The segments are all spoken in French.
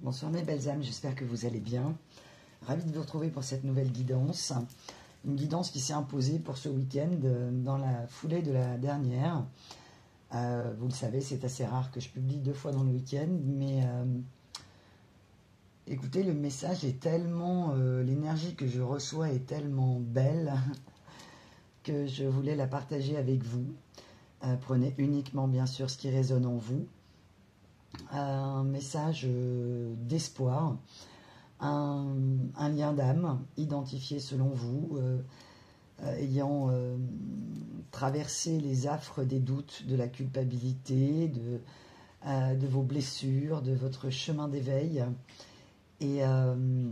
Bonsoir mes belles âmes, j'espère que vous allez bien. Ravi de vous retrouver pour cette nouvelle guidance. Une guidance qui s'est imposée pour ce week-end dans la foulée de la dernière. Vous le savez, c'est assez rare que je publie 2 fois dans le week-end, mais écoutez, le message est tellement, l'énergie que je reçois est tellement belle que je voulais la partager avec vous. Prenez uniquement bien sûr ce qui résonne en vous. Un message d'espoir, un lien d'âme identifié selon vous, ayant traversé les affres des doutes, de la culpabilité, de vos blessures, de votre chemin d'éveil. Et le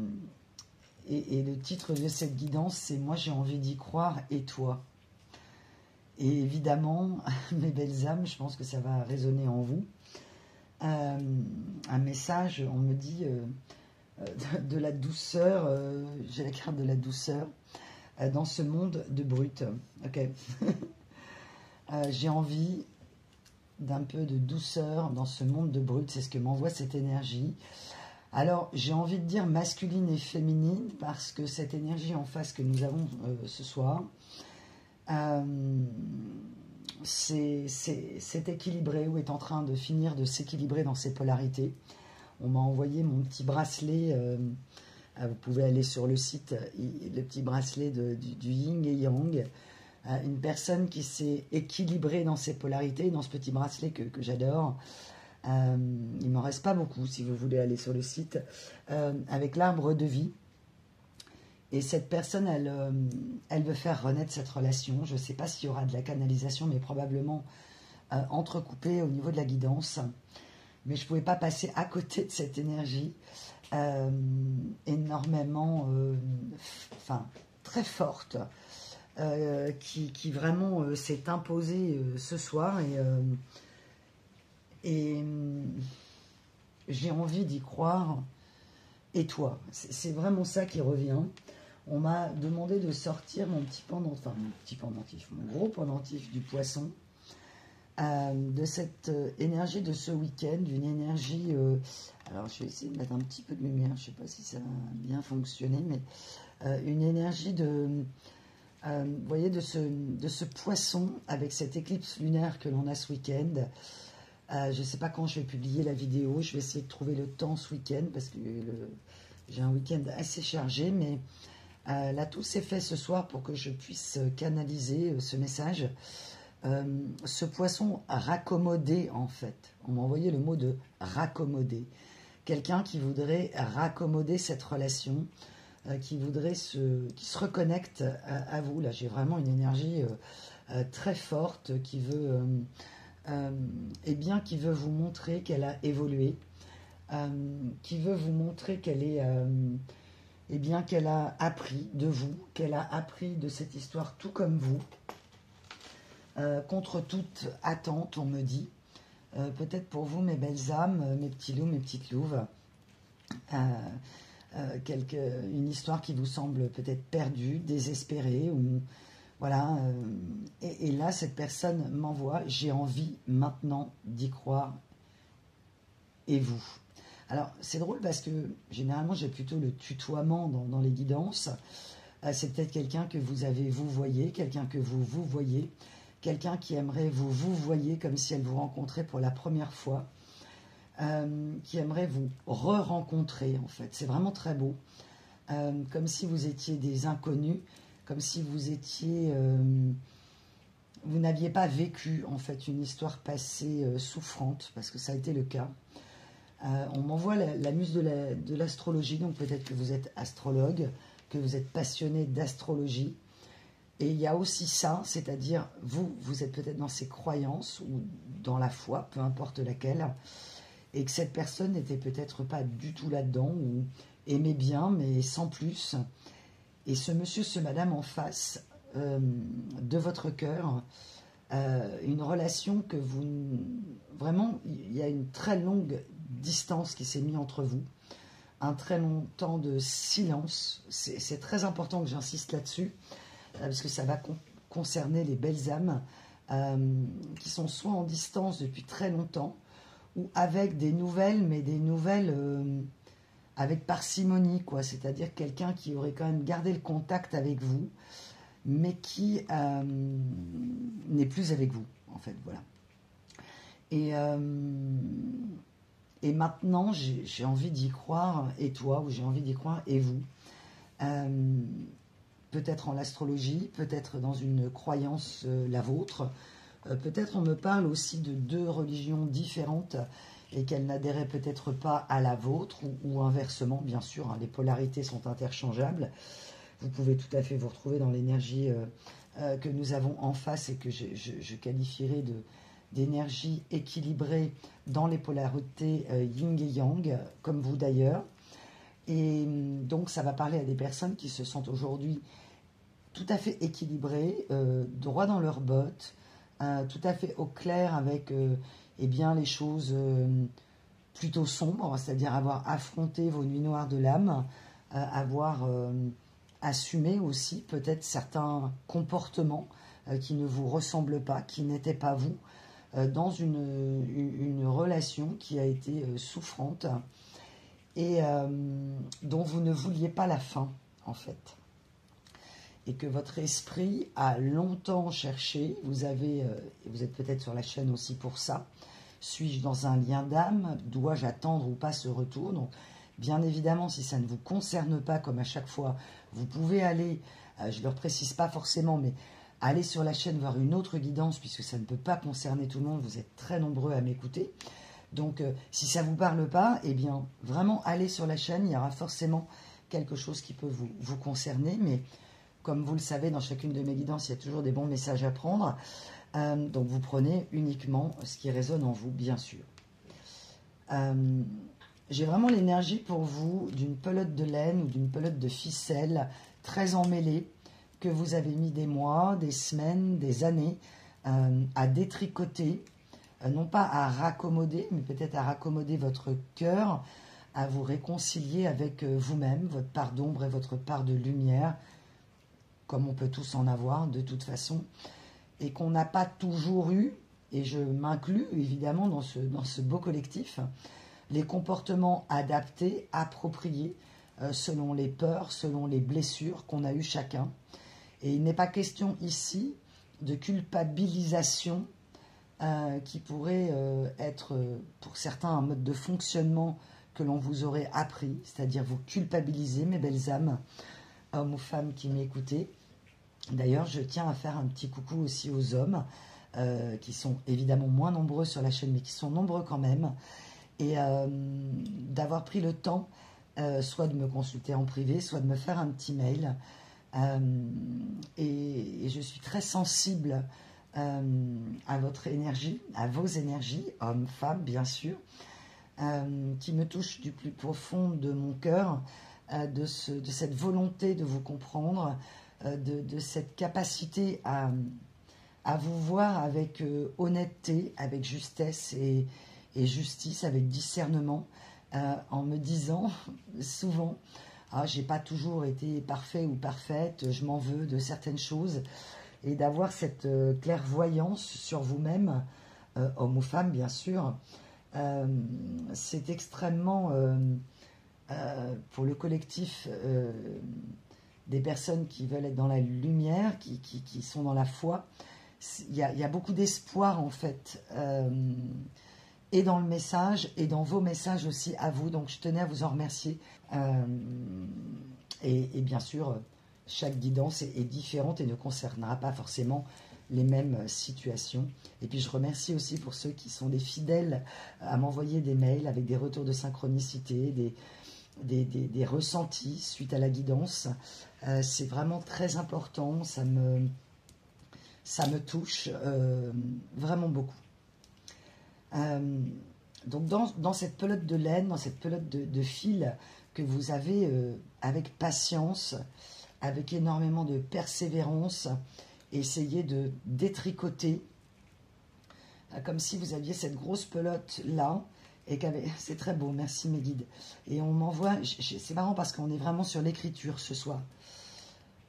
titre de cette guidance, c'est « Moi j'ai envie d'y croire et toi ». Et évidemment, mes belles âmes, je pense que ça va résonner en vous. Un message, on me dit de la douceur, j'ai la carte de la douceur dans ce monde de brut. Ok. J'ai envie d'un peu de douceur dans ce monde de brut, c'est ce que m'envoie cette énergie. Alors j'ai envie de dire masculine et féminine parce que cette énergie en face que nous avons ce soir, c'est équilibré ou est en train de finir de s'équilibrer dans ses polarités. On m'a envoyé mon petit bracelet, vous pouvez aller sur le site, le petit bracelet du yin et yang, une personne qui s'est équilibrée dans ses polarités, dans ce petit bracelet que j'adore. Il ne m'en reste pas beaucoup si vous voulez aller sur le site, avec l'arbre de vie. Et cette personne, elle veut faire renaître cette relation. Je ne sais pas s'il y aura de la canalisation, mais probablement entrecoupée au niveau de la guidance. Mais je ne pouvais pas passer à côté de cette énergie énormément, très forte, qui vraiment s'est imposée ce soir. Et j'ai envie d'y croire. Et toi, c'est vraiment ça qui revient. On m'a demandé de sortir mon petit pendentif, mon gros pendentif du poisson, de cette énergie de ce week-end, une énergie... alors, je vais essayer de mettre un petit peu de lumière, je ne sais pas si ça a bien fonctionné, mais une énergie de... vous voyez, de ce poisson, avec cette éclipse lunaire que l'on a ce week-end. Je ne sais pas quand je vais publier la vidéo, je vais essayer de trouver le temps ce week-end, parce que j'ai un week-end assez chargé, mais là, tout s'est fait ce soir pour que je puisse canaliser ce message. Ce poisson raccommodé, en fait. On m'a envoyé le mot de raccommoder. Quelqu'un qui voudrait raccommoder cette relation, qui se reconnecte à vous. Là, j'ai vraiment une énergie très forte qui veut, qui veut vous montrer qu'elle a évolué, qui veut vous montrer qu'elle est... qu'elle a appris de vous, qu'elle a appris de cette histoire tout comme vous, contre toute attente, on me dit. Peut-être pour vous, mes belles âmes, mes petits loups, mes petites louves, une histoire qui vous semble peut-être perdue, désespérée, ou voilà. Et là, cette personne m'envoie, j'ai envie maintenant d'y croire, et vous. Alors, c'est drôle parce que généralement, j'ai plutôt le tutoiement dans les guidances. C'est peut-être quelqu'un que vous avez vous voyez, quelqu'un que vous voyez, quelqu'un qui aimerait vous voyez comme si elle vous rencontrait pour la première fois, qui aimerait vous re-rencontrer, en fait. C'est vraiment très beau. Comme si vous étiez des inconnus, comme si vous étiez... vous n'aviez pas vécu, en fait, une histoire passée souffrante, parce que ça a été le cas. On m'envoie la muse de l'astrologie, donc peut-être que vous êtes astrologue, que vous êtes passionné d'astrologie. Et il y a aussi ça, c'est-à-dire vous êtes peut-être dans ces croyances ou dans la foi, peu importe laquelle, et que cette personne n'était peut-être pas du tout là-dedans, ou aimait bien, mais sans plus. Et ce monsieur, ce madame en face de votre cœur, une relation que vous... Vraiment, il y a une très longue distance qui s'est mise entre vous, un très long temps de silence. C'est très important que j'insiste là-dessus, parce que ça va concerner les belles âmes qui sont soit en distance depuis très longtemps, ou avec des nouvelles, mais des nouvelles avec parcimonie, quoi. C'est-à-dire quelqu'un qui aurait quand même gardé le contact avec vous, mais qui n'est plus avec vous, en fait, voilà. Et maintenant, j'ai envie d'y croire, et toi, ou j'ai envie d'y croire, et vous. Peut-être en l'astrologie, peut-être dans une croyance, la vôtre. Peut-être on me parle aussi de deux religions différentes et qu'elles n'adhéraient peut-être pas à la vôtre, ou inversement, bien sûr, hein, les polarités sont interchangeables. Vous pouvez tout à fait vous retrouver dans l'énergie que nous avons en face et que je qualifierais d'énergie équilibrée dans les polarités yin et yang, comme vous d'ailleurs. Et donc ça va parler à des personnes qui se sentent aujourd'hui tout à fait équilibrées, droit dans leurs bottes, tout à fait au clair avec eh bien, les choses plutôt sombres, c'est-à-dire avoir affronté vos nuits noires de l'âme, avoir assumé aussi peut-être certains comportements qui ne vous ressemblent pas, qui n'étaient pas vous, dans une relation qui a été souffrante et dont vous ne vouliez pas la fin, en fait. Et que votre esprit a longtemps cherché, vous êtes peut-être sur la chaîne aussi pour ça, suis-je dans un lien d'âme, dois-je attendre ou pas ce retour? Donc, bien évidemment, si ça ne vous concerne pas, comme à chaque fois, vous pouvez aller, je ne le précise pas forcément, mais aller sur la chaîne voir une autre guidance, puisque ça ne peut pas concerner tout le monde, vous êtes très nombreux à m'écouter. Donc, si ça ne vous parle pas, eh bien, vraiment, allez sur la chaîne, il y aura forcément quelque chose qui peut vous concerner, mais comme vous le savez, dans chacune de mes guidances, il y a toujours des bons messages à prendre. Donc, vous prenez uniquement ce qui résonne en vous, bien sûr. J'ai vraiment l'énergie pour vous d'une pelote de laine ou d'une pelote de ficelle très emmêlée que vous avez mis des mois, des semaines, des années à détricoter, non pas à raccommoder, mais peut-être à raccommoder votre cœur, à vous réconcilier avec vous-même, votre part d'ombre et votre part de lumière, comme on peut tous en avoir de toute façon, et qu'on n'a pas toujours eu, et je m'inclus évidemment dans ce beau collectif, les comportements adaptés, appropriés, selon les peurs, selon les blessures qu'on a eues chacun. Et il n'est pas question ici de culpabilisation qui pourrait être pour certains un mode de fonctionnement que l'on vous aurait appris, c'est-à-dire vous culpabiliser, mes belles âmes, hommes ou femmes qui m'écoutez. D'ailleurs, je tiens à faire un petit coucou aussi aux hommes qui sont évidemment moins nombreux sur la chaîne, mais qui sont nombreux quand même, et d'avoir pris le temps soit de me consulter en privé, soit de me faire un petit mail. Et je suis très sensible à votre énergie, à vos énergies, hommes, femmes, bien sûr, qui me touchent du plus profond de mon cœur, de cette volonté de vous comprendre, de cette capacité à vous voir avec honnêteté, avec justesse et justice, avec discernement, en me disant souvent « Ah, j'ai pas toujours été parfait ou parfaite, je m'en veux de certaines choses », et d'avoir cette clairvoyance sur vous-même, homme ou femme bien sûr, c'est extrêmement, pour le collectif des personnes qui veulent être dans la lumière, qui sont dans la foi, il y a beaucoup d'espoir en fait, et dans le message, et dans vos messages aussi à vous, donc je tenais à vous en remercier, et bien sûr, chaque guidance est différente et ne concernera pas forcément les mêmes situations. Et puis je remercie aussi pour ceux qui sont des fidèles à m'envoyer des mails avec des retours de synchronicité, des ressentis suite à la guidance. C'est vraiment très important, ça me touche vraiment beaucoup. Donc dans cette pelote de laine, dans cette pelote de fil que vous avez avec patience, avec énormément de persévérance, essayez de détricoter, comme si vous aviez cette grosse pelote là, et c'est très beau, merci mes guides. Et on m'envoie, c'est marrant parce qu'on est vraiment sur l'écriture ce soir.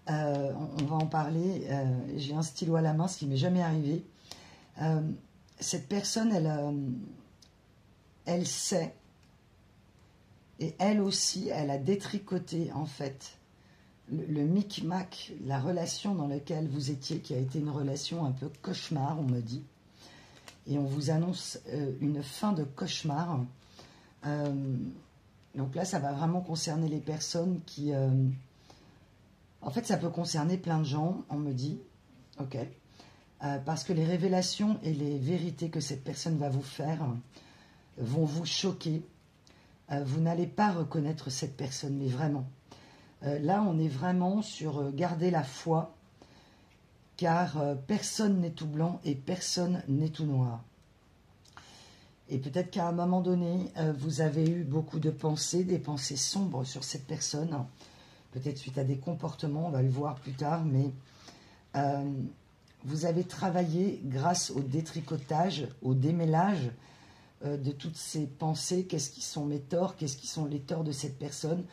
On va en parler, j'ai un stylo à la main, ce qui ne m'est jamais arrivé. Cette personne, elle sait, Et elle aussi, elle a détricoté en fait le micmac, la relation dans laquelle vous étiez, qui a été une relation un peu cauchemar, on me dit. Et on vous annonce une fin de cauchemar. Donc là, ça va vraiment concerner les personnes qui... en fait, ça peut concerner plein de gens, on me dit. Ok. Parce que les révélations et les vérités que cette personne va vous faire vont vous choquer. Vous n'allez pas reconnaître cette personne, mais vraiment. Là, on est vraiment sur garder la foi, car personne n'est tout blanc et personne n'est tout noir. Et peut-être qu'à un moment donné, vous avez eu beaucoup de pensées, des pensées sombres sur cette personne, peut-être suite à des comportements, on va le voir plus tard, mais vous avez travaillé grâce au détricotage, au démêlage de toutes ces pensées. Qu'est-ce qui sont mes torts, qu'est-ce qui sont les torts de cette personne,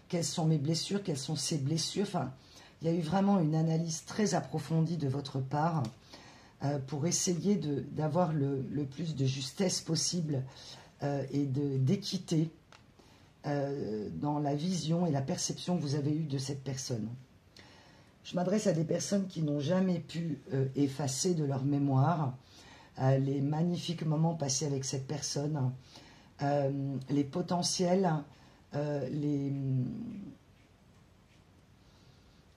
quelles sont mes blessures, quelles sont ses blessures. Enfin, il y a eu vraiment une analyse très approfondie de votre part pour essayer d'avoir le plus de justesse possible et d'équité dans la vision et la perception que vous avez eue de cette personne. Je m'adresse à des personnes qui n'ont jamais pu effacer de leur mémoire les magnifiques moments passés avec cette personne, les potentiels,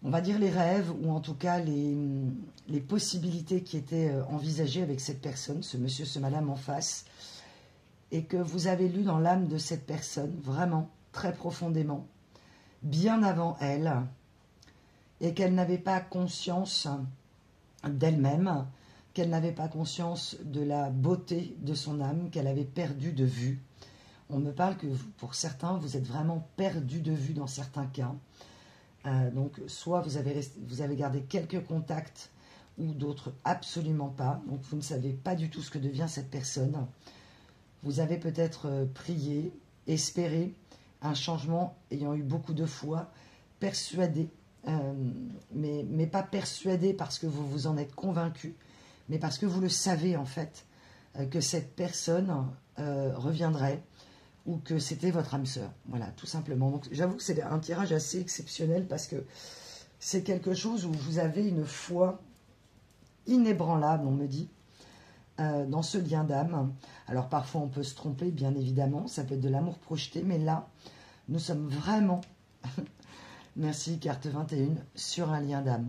on va dire les rêves, ou en tout cas les possibilités qui étaient envisagées avec cette personne, ce monsieur, ce madame en face, et que vous avez lu dans l'âme de cette personne, vraiment, très profondément, bien avant elle, et qu'elle n'avait pas conscience d'elle-même, qu'elle n'avait pas conscience de la beauté de son âme, qu'elle avait perdu de vue. On me parle que pour certains, vous êtes vraiment perdu de vue dans certains cas. Donc, soit vous avez gardé quelques contacts, ou d'autres absolument pas. Donc, vous ne savez pas du tout ce que devient cette personne. Vous avez peut-être prié, espéré un changement, ayant eu beaucoup de foi, persuadé, mais pas persuadé parce que vous vous en êtes convaincu, mais parce que vous le savez en fait, que cette personne reviendrait, ou que c'était votre âme sœur. Voilà, tout simplement. Donc j'avoue que c'est un tirage assez exceptionnel, parce que c'est quelque chose où vous avez une foi inébranlable, on me dit, dans ce lien d'âme. Alors parfois on peut se tromper, bien évidemment, ça peut être de l'amour projeté, mais là, nous sommes vraiment, merci carte 21, sur un lien d'âme.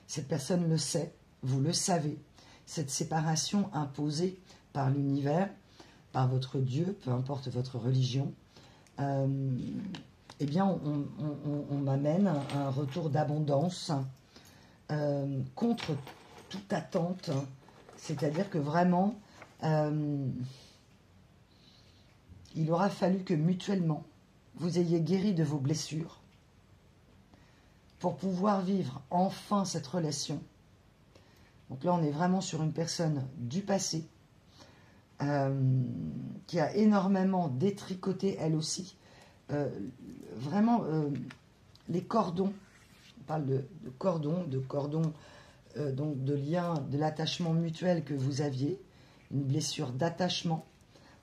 Cette personne le sait, vous le savez. Cette séparation imposée par l'univers, par votre Dieu, peu importe votre religion, eh bien on m'amène un retour d'abondance contre toute attente. C'est-à-dire que vraiment, il aura fallu que mutuellement, vous ayez guéri de vos blessures pour pouvoir vivre enfin cette relation. Donc là, on est vraiment sur une personne du passé qui a énormément détricoté, elle aussi, vraiment les cordons. On parle de cordons, donc de lien, de l'attachement mutuel que vous aviez, une blessure d'attachement.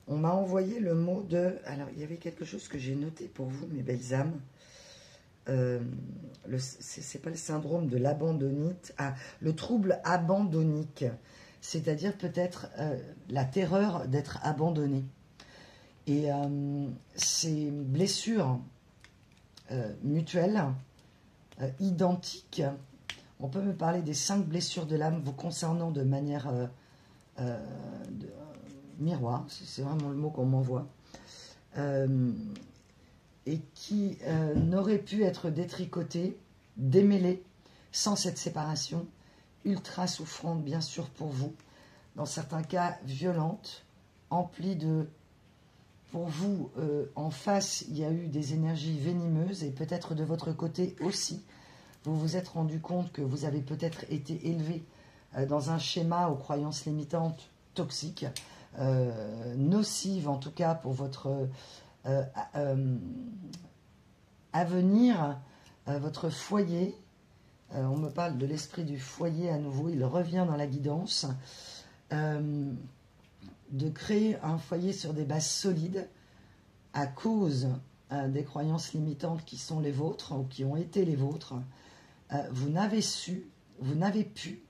On m'a envoyé le mot de... Alors, il y avait quelque chose que j'ai noté pour vous, mes belles âmes. C'est pas le syndrome de l'abandonnite. Ah, le trouble abandonnique. C'est-à-dire peut-être la terreur d'être abandonné. Et ces blessures mutuelles, identiques, on peut me parler des 5 blessures de l'âme vous concernant de manière miroir, c'est vraiment le mot qu'on m'envoie, et qui n'auraient pu être détricotées, démêlées, sans cette séparation, ultra souffrante bien sûr pour vous, dans certains cas violente, emplie de... Pour vous, en face, il y a eu des énergies venimeuses, et peut-être de votre côté aussi, vous vous êtes rendu compte que vous avez peut-être été élevé dans un schéma aux croyances limitantes, toxiques, nocives en tout cas pour votre avenir, votre foyer. On me parle de l'esprit du foyer à nouveau, il revient dans la guidance, de créer un foyer sur des bases solides, à cause des croyances limitantes qui sont les vôtres ou qui ont été les vôtres, vous n'avez pu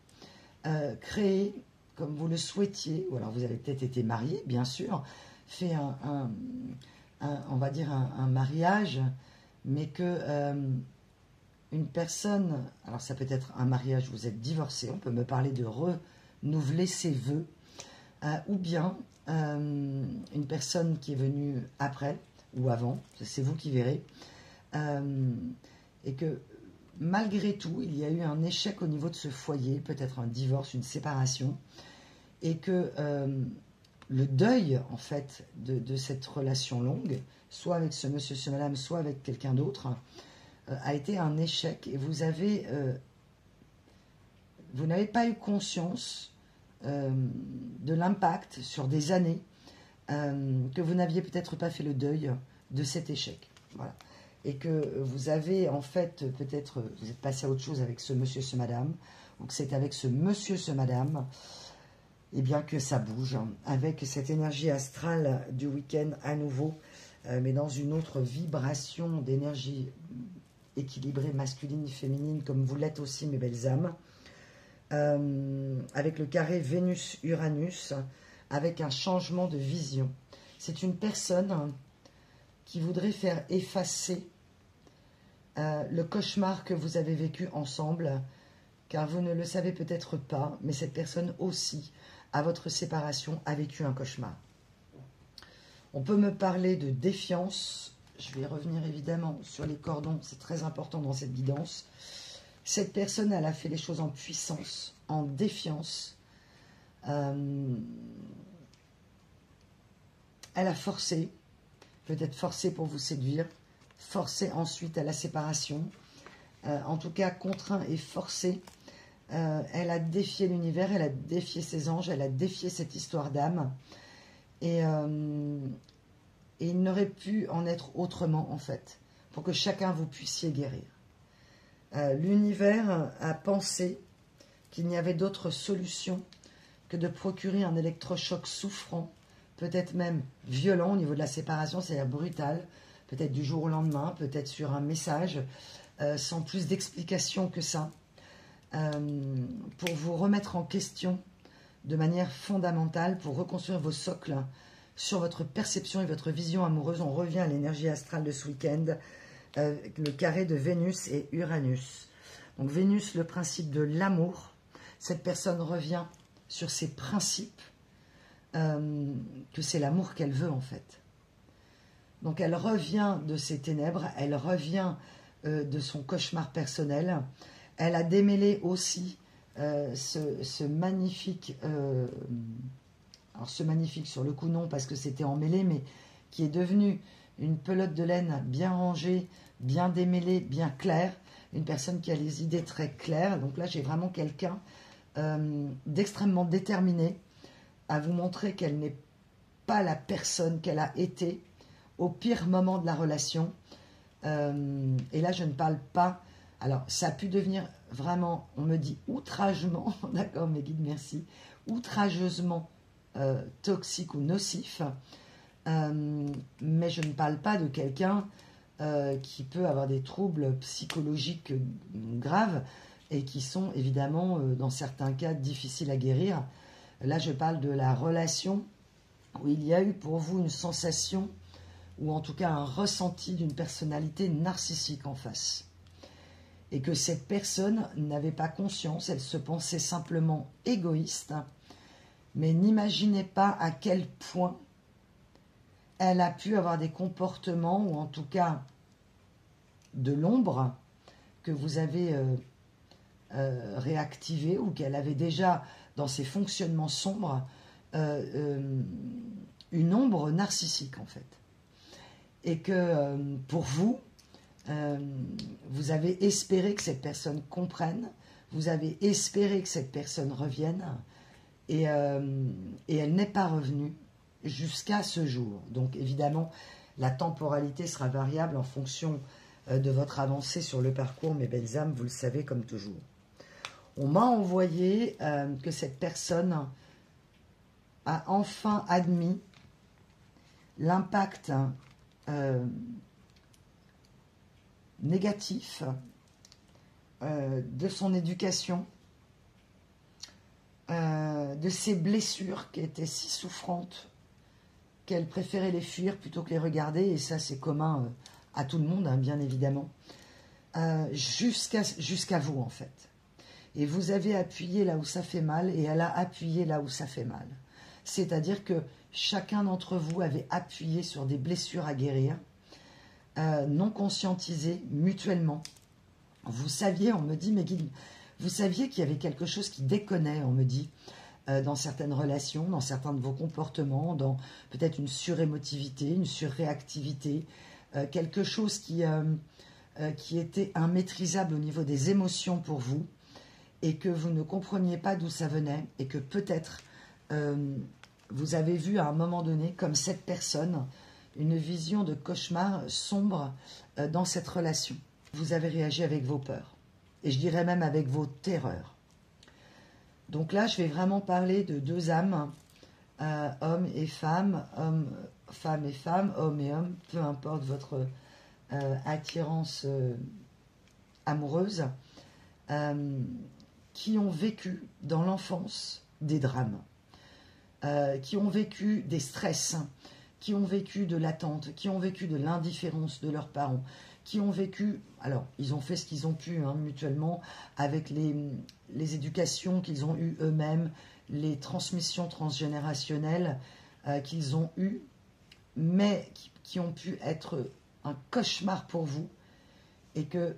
créer comme vous le souhaitiez, ou alors vous avez peut-être été marié, bien sûr, fait on va dire un mariage, mais que une personne, alors ça peut être un mariage, vous êtes divorcé, on peut me parler de renouveler ses vœux, ou bien une personne qui est venue après ou avant, c'est vous qui verrez, et que malgré tout, il y a eu un échec au niveau de ce foyer, peut-être un divorce, une séparation, et que le deuil, en fait, de cette relation longue, soit avec ce monsieur, ce madame, soit avec quelqu'un d'autre, a été un échec, et vous n'avez pas eu conscience de l'impact sur des années que vous n'aviez peut-être pas fait le deuil de cet échec. Voilà. Et que vous avez en fait, peut-être, vous êtes passé à autre chose avec ce monsieur, ce madame, ou que c'est avec ce monsieur, ce madame, et bien que ça bouge, avec cette énergie astrale du week-end à nouveau, mais dans une autre vibration d'énergie équilibrée, masculine, féminine, comme vous l'êtes aussi, mes belles âmes, avec le carré Vénus-Uranus, avec un changement de vision. C'est une personne qui voudrait faire effacer le cauchemar que vous avez vécu ensemble, car vous ne le savez peut-être pas, mais cette personne aussi, à votre séparation, a vécu un cauchemar. On peut me parler de défiance. Je vais revenir évidemment sur les cordons, c'est très important dans cette guidance. Cette personne, elle a fait les choses en puissance, en défiance. Elle a forcé, peut-être forcé pour vous séduire, forcé ensuite à la séparation, en tout cas contraint et forcé. Elle a défié l'univers, elle a défié ses anges, elle a défié cette histoire d'âme. Et il n'aurait pu en être autrement, en fait, pour que chacun vous puissiez guérir. L'univers a pensé qu'il n'y avait d'autre solution que de procurer un électrochoc souffrant, peut-être même violent au niveau de la séparation, c'est-à-dire brutal, peut-être du jour au lendemain, peut-être sur un message, sans plus d'explication que ça, pour vous remettre en question de manière fondamentale, pour reconstruire vos socles sur votre perception et votre vision amoureuse. On revient à l'énergie astrale de ce week-end, le carré de Vénus et Uranus. Donc Vénus, le principe de l'amour. Cette personne revient sur ses principes, que c'est l'amour qu'elle veut en fait. Donc elle revient de ses ténèbres, elle revient de son cauchemar personnel. Elle a démêlé aussi ce magnifique, alors ce magnifique sur le coup non parce que c'était emmêlé, mais qui est devenu une pelote de laine bien rangée, bien démêlée, bien claire, une personne qui a les idées très claires. Donc là j'ai vraiment quelqu'un d'extrêmement déterminé à vous montrer qu'elle n'est pas la personne qu'elle a été au pire moment de la relation. Et là je ne parle pas, alors ça a pu devenir vraiment, on me dit outragement, d'accord mes guides, merci, outrageusement toxique ou nocif, mais je ne parle pas de quelqu'un qui peut avoir des troubles psychologiques graves et qui sont évidemment dans certains cas difficiles à guérir. Là je parle de la relation où il y a eu pour vous une sensation ou en tout cas un ressenti d'une personnalité narcissique en face. Et que cette personne n'avait pas conscience, elle se pensait simplement égoïste, mais n'imaginait pas à quel point elle a pu avoir des comportements, ou en tout cas de l'ombre, que vous avez réactivé, ou qu'elle avait déjà dans ses fonctionnements sombres, une ombre narcissique en fait. Et que pour vous, vous avez espéré que cette personne comprenne, vous avez espéré que cette personne revienne, et elle n'est pas revenue jusqu'à ce jour. Donc évidemment, la temporalité sera variable en fonction de votre avancée sur le parcours, mes belles âmes, vous le savez comme toujours. On m'a envoyé que cette personne a enfin admis l'impact négatif de son éducation, de ses blessures qui étaient si souffrantes qu'elle préférait les fuir plutôt que les regarder, et ça c'est commun à tout le monde, hein, bien évidemment, jusqu'à vous en fait. Et vous avez appuyé là où ça fait mal, et elle a appuyé là où ça fait mal. C'est-à-dire que chacun d'entre vous avait appuyé sur des blessures à guérir, non conscientisées mutuellement. Vous saviez, on me dit, mais Guy, vous saviez qu'il y avait quelque chose qui déconnait, on me dit, dans certaines relations, dans certains de vos comportements, dans peut-être une surémotivité, une surréactivité, quelque chose qui était immaîtrisable au niveau des émotions pour vous, et que vous ne compreniez pas d'où ça venait, et que peut-être vous avez vu à un moment donné, comme cette personne, une vision de cauchemar sombre dans cette relation. Vous avez réagi avec vos peurs, et je dirais même avec vos terreurs. Donc là, je vais vraiment parler de deux âmes, hommes et femmes, femmes et femmes, hommes et hommes, peu importe votre attirance amoureuse, qui ont vécu dans l'enfance des drames, qui ont vécu des stress, qui ont vécu de l'attente, qui ont vécu de l'indifférence de leurs parents, qui ont vécu, alors ils ont fait ce qu'ils ont pu hein, mutuellement avec les éducations qu'ils ont eues eux-mêmes, les transmissions transgénérationnelles qu'ils ont eues, mais qui ont pu être un cauchemar pour vous, et que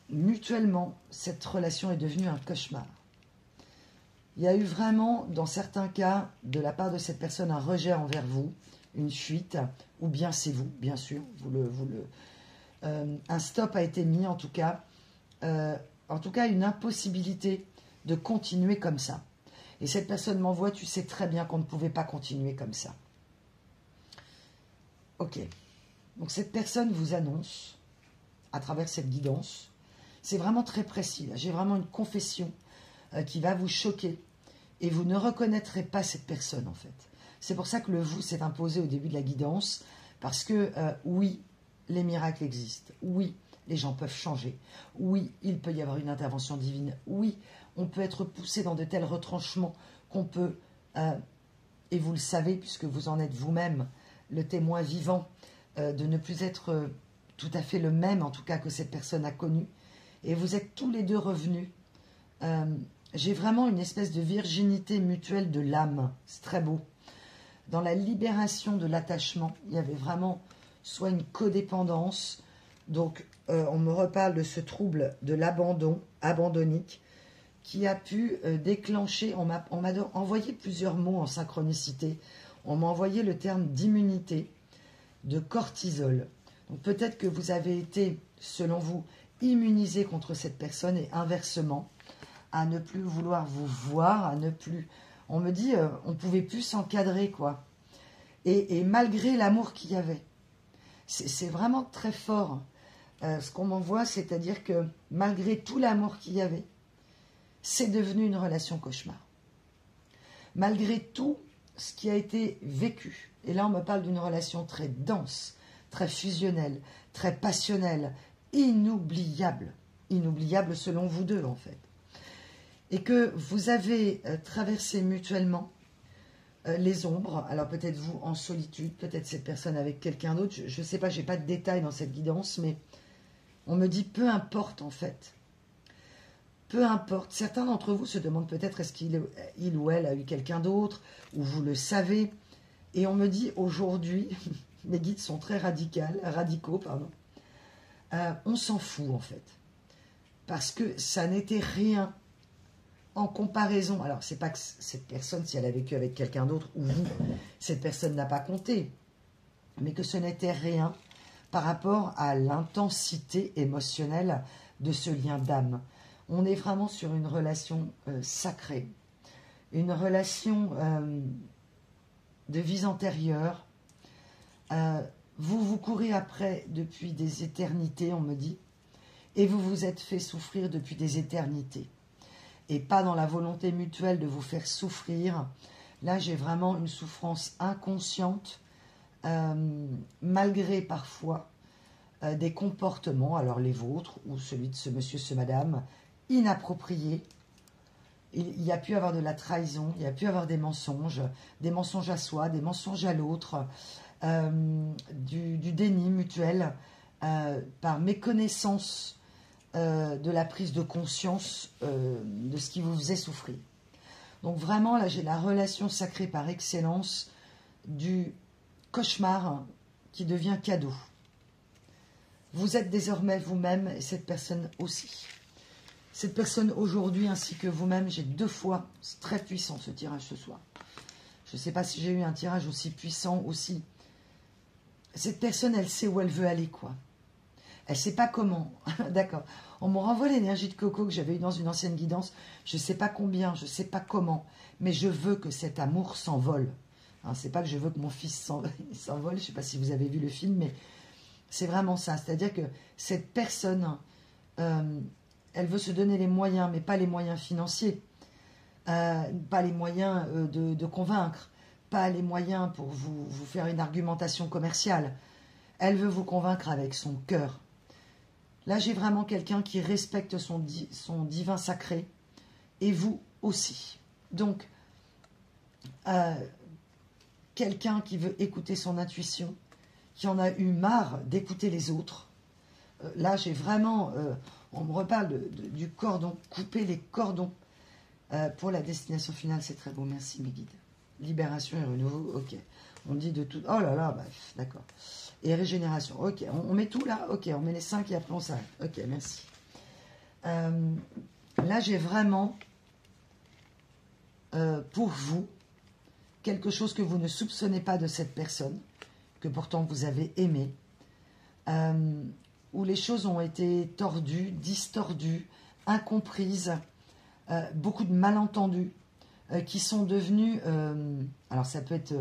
mutuellement cette relation est devenue un cauchemar. Il y a eu vraiment, dans certains cas, de la part de cette personne, un rejet envers vous, une fuite, ou bien c'est vous, bien sûr, un stop a été mis en tout cas une impossibilité de continuer comme ça. Et cette personne m'envoie, tu sais très bien qu'on ne pouvait pas continuer comme ça. Ok, donc cette personne vous annonce, à travers cette guidance, c'est vraiment très précis, j'ai vraiment une confession qui va vous choquer, et vous ne reconnaîtrez pas cette personne en fait. C'est pour ça que le vous s'est imposé au début de la guidance, parce que oui, les miracles existent, oui, les gens peuvent changer, oui, il peut y avoir une intervention divine, oui, on peut être poussé dans de tels retranchements qu'on peut, et vous le savez puisque vous en êtes vous-même le témoin vivant, de ne plus être tout à fait le même en tout cas que cette personne a connu, et vous êtes tous les deux revenus. J'ai vraiment une espèce de virginité mutuelle de l'âme, c'est très beau. Dans la libération de l'attachement, il y avait vraiment soit une codépendance, donc on me reparle de ce trouble de l'abandon, abandonnique, qui a pu déclencher, on m'a envoyé plusieurs mots en synchronicité, on m'a envoyé le terme d'immunité, de cortisol. Donc peut-être que vous avez été, selon vous, immunisé contre cette personne, et inversement, à ne plus vouloir vous voir, à ne plus... On me dit, on ne pouvait plus s'encadrer, quoi. Et malgré l'amour qu'il y avait. C'est vraiment très fort, ce qu'on m'envoie, c'est-à-dire que malgré tout l'amour qu'il y avait, c'est devenu une relation cauchemar. Malgré tout ce qui a été vécu, et là on me parle d'une relation très dense, très fusionnelle, très passionnelle, inoubliable, inoubliable selon vous deux en fait. Et que vous avez traversé mutuellement les ombres, alors peut-être vous en solitude, peut-être cette personne avec quelqu'un d'autre, je ne sais pas, je n'ai pas de détails dans cette guidance, mais on me dit peu importe en fait. Peu importe. Certains d'entre vous se demandent peut-être est-ce qu'il ou elle a eu quelqu'un d'autre, ou vous le savez. Et on me dit aujourd'hui, mes guides sont très radicaux, pardon. On s'en fout en fait. Parce que ça n'était rien en comparaison. Alors c'est pas que cette personne, si elle a vécu avec quelqu'un d'autre, ou vous, cette personne n'a pas compté. Mais que ce n'était rien par rapport à l'intensité émotionnelle de ce lien d'âme. On est vraiment sur une relation sacrée, une relation de vies antérieures. Vous courez après depuis des éternités, on me dit, et vous vous êtes fait souffrir depuis des éternités. Et pas dans la volonté mutuelle de vous faire souffrir. Là, j'ai vraiment une souffrance inconsciente malgré parfois des comportements, alors les vôtres ou celui de ce monsieur, ce madame, inappropriés. Il y a pu avoir de la trahison, il y a pu avoir des mensonges à soi, des mensonges à l'autre, du déni mutuel, par méconnaissance de la prise de conscience de ce qui vous faisait souffrir. Donc vraiment, là, j'ai la relation sacrée par excellence du cauchemar qui devient cadeau. Vous êtes désormais vous-même et cette personne aussi. Cette personne aujourd'hui ainsi que vous-même, j'ai 2 fois, c'est très puissant ce tirage ce soir. Je ne sais pas si j'ai eu un tirage aussi puissant aussi. Cette personne, elle sait où elle veut aller, quoi. Elle ne sait pas comment. D'accord. On me renvoie l'énergie de Coco que j'avais eue dans une ancienne guidance. Je ne sais pas combien, je ne sais pas comment, mais je veux que cet amour s'envole. Hein, c'est pas que je veux que mon fils s'envole. Je ne sais pas si vous avez vu le film, mais c'est vraiment ça. C'est-à-dire que cette personne, elle veut se donner les moyens, mais pas les moyens financiers, pas les moyens de convaincre, pas les moyens pour vous faire une argumentation commerciale. Elle veut vous convaincre avec son cœur. Là, j'ai vraiment quelqu'un qui respecte son divin sacré, et vous aussi. Donc, quelqu'un qui veut écouter son intuition, qui en a eu marre d'écouter les autres. Là, j'ai vraiment... on me reparle du cordon, couper les cordons pour la destination finale. C'est très beau, merci mes guides. Libération et renouveau, ok. On dit de tout... Oh là là, bref, d'accord. Et régénération, ok. On met tout là, ok. On met les 5 et après on s'arrête. Ok, merci. Là, j'ai vraiment pour vous quelque chose que vous ne soupçonnez pas de cette personne, que pourtant vous avez aimé, où les choses ont été tordues, distordues, incomprises, beaucoup de malentendus qui sont devenus, alors ça peut être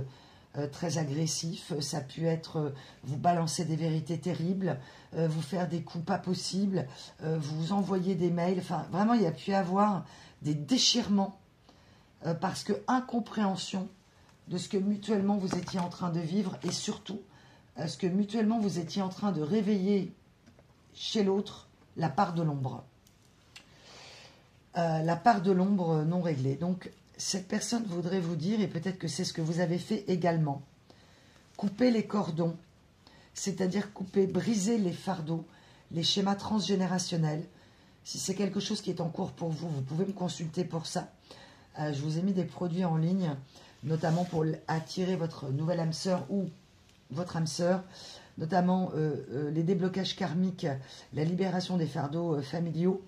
très agressif, ça peut être vous balancer des vérités terribles, vous faire des coups pas possibles, vous envoyer des mails, enfin vraiment il y a pu y avoir des déchirements parce que incompréhension de ce que mutuellement vous étiez en train de vivre et surtout ce que mutuellement vous étiez en train de réveiller chez l'autre, la part de l'ombre. La part de l'ombre non réglée. Donc, cette personne voudrait vous dire, et peut-être que c'est ce que vous avez fait également, couper les cordons, c'est-à-dire couper, briser les fardeaux, les schémas transgénérationnels. Si c'est quelque chose qui est en cours pour vous, vous pouvez me consulter pour ça. Je vous ai mis des produits en ligne, notamment pour attirer votre nouvelle âme sœur ou votre âme sœur, notamment les déblocages karmiques, la libération des fardeaux familiaux.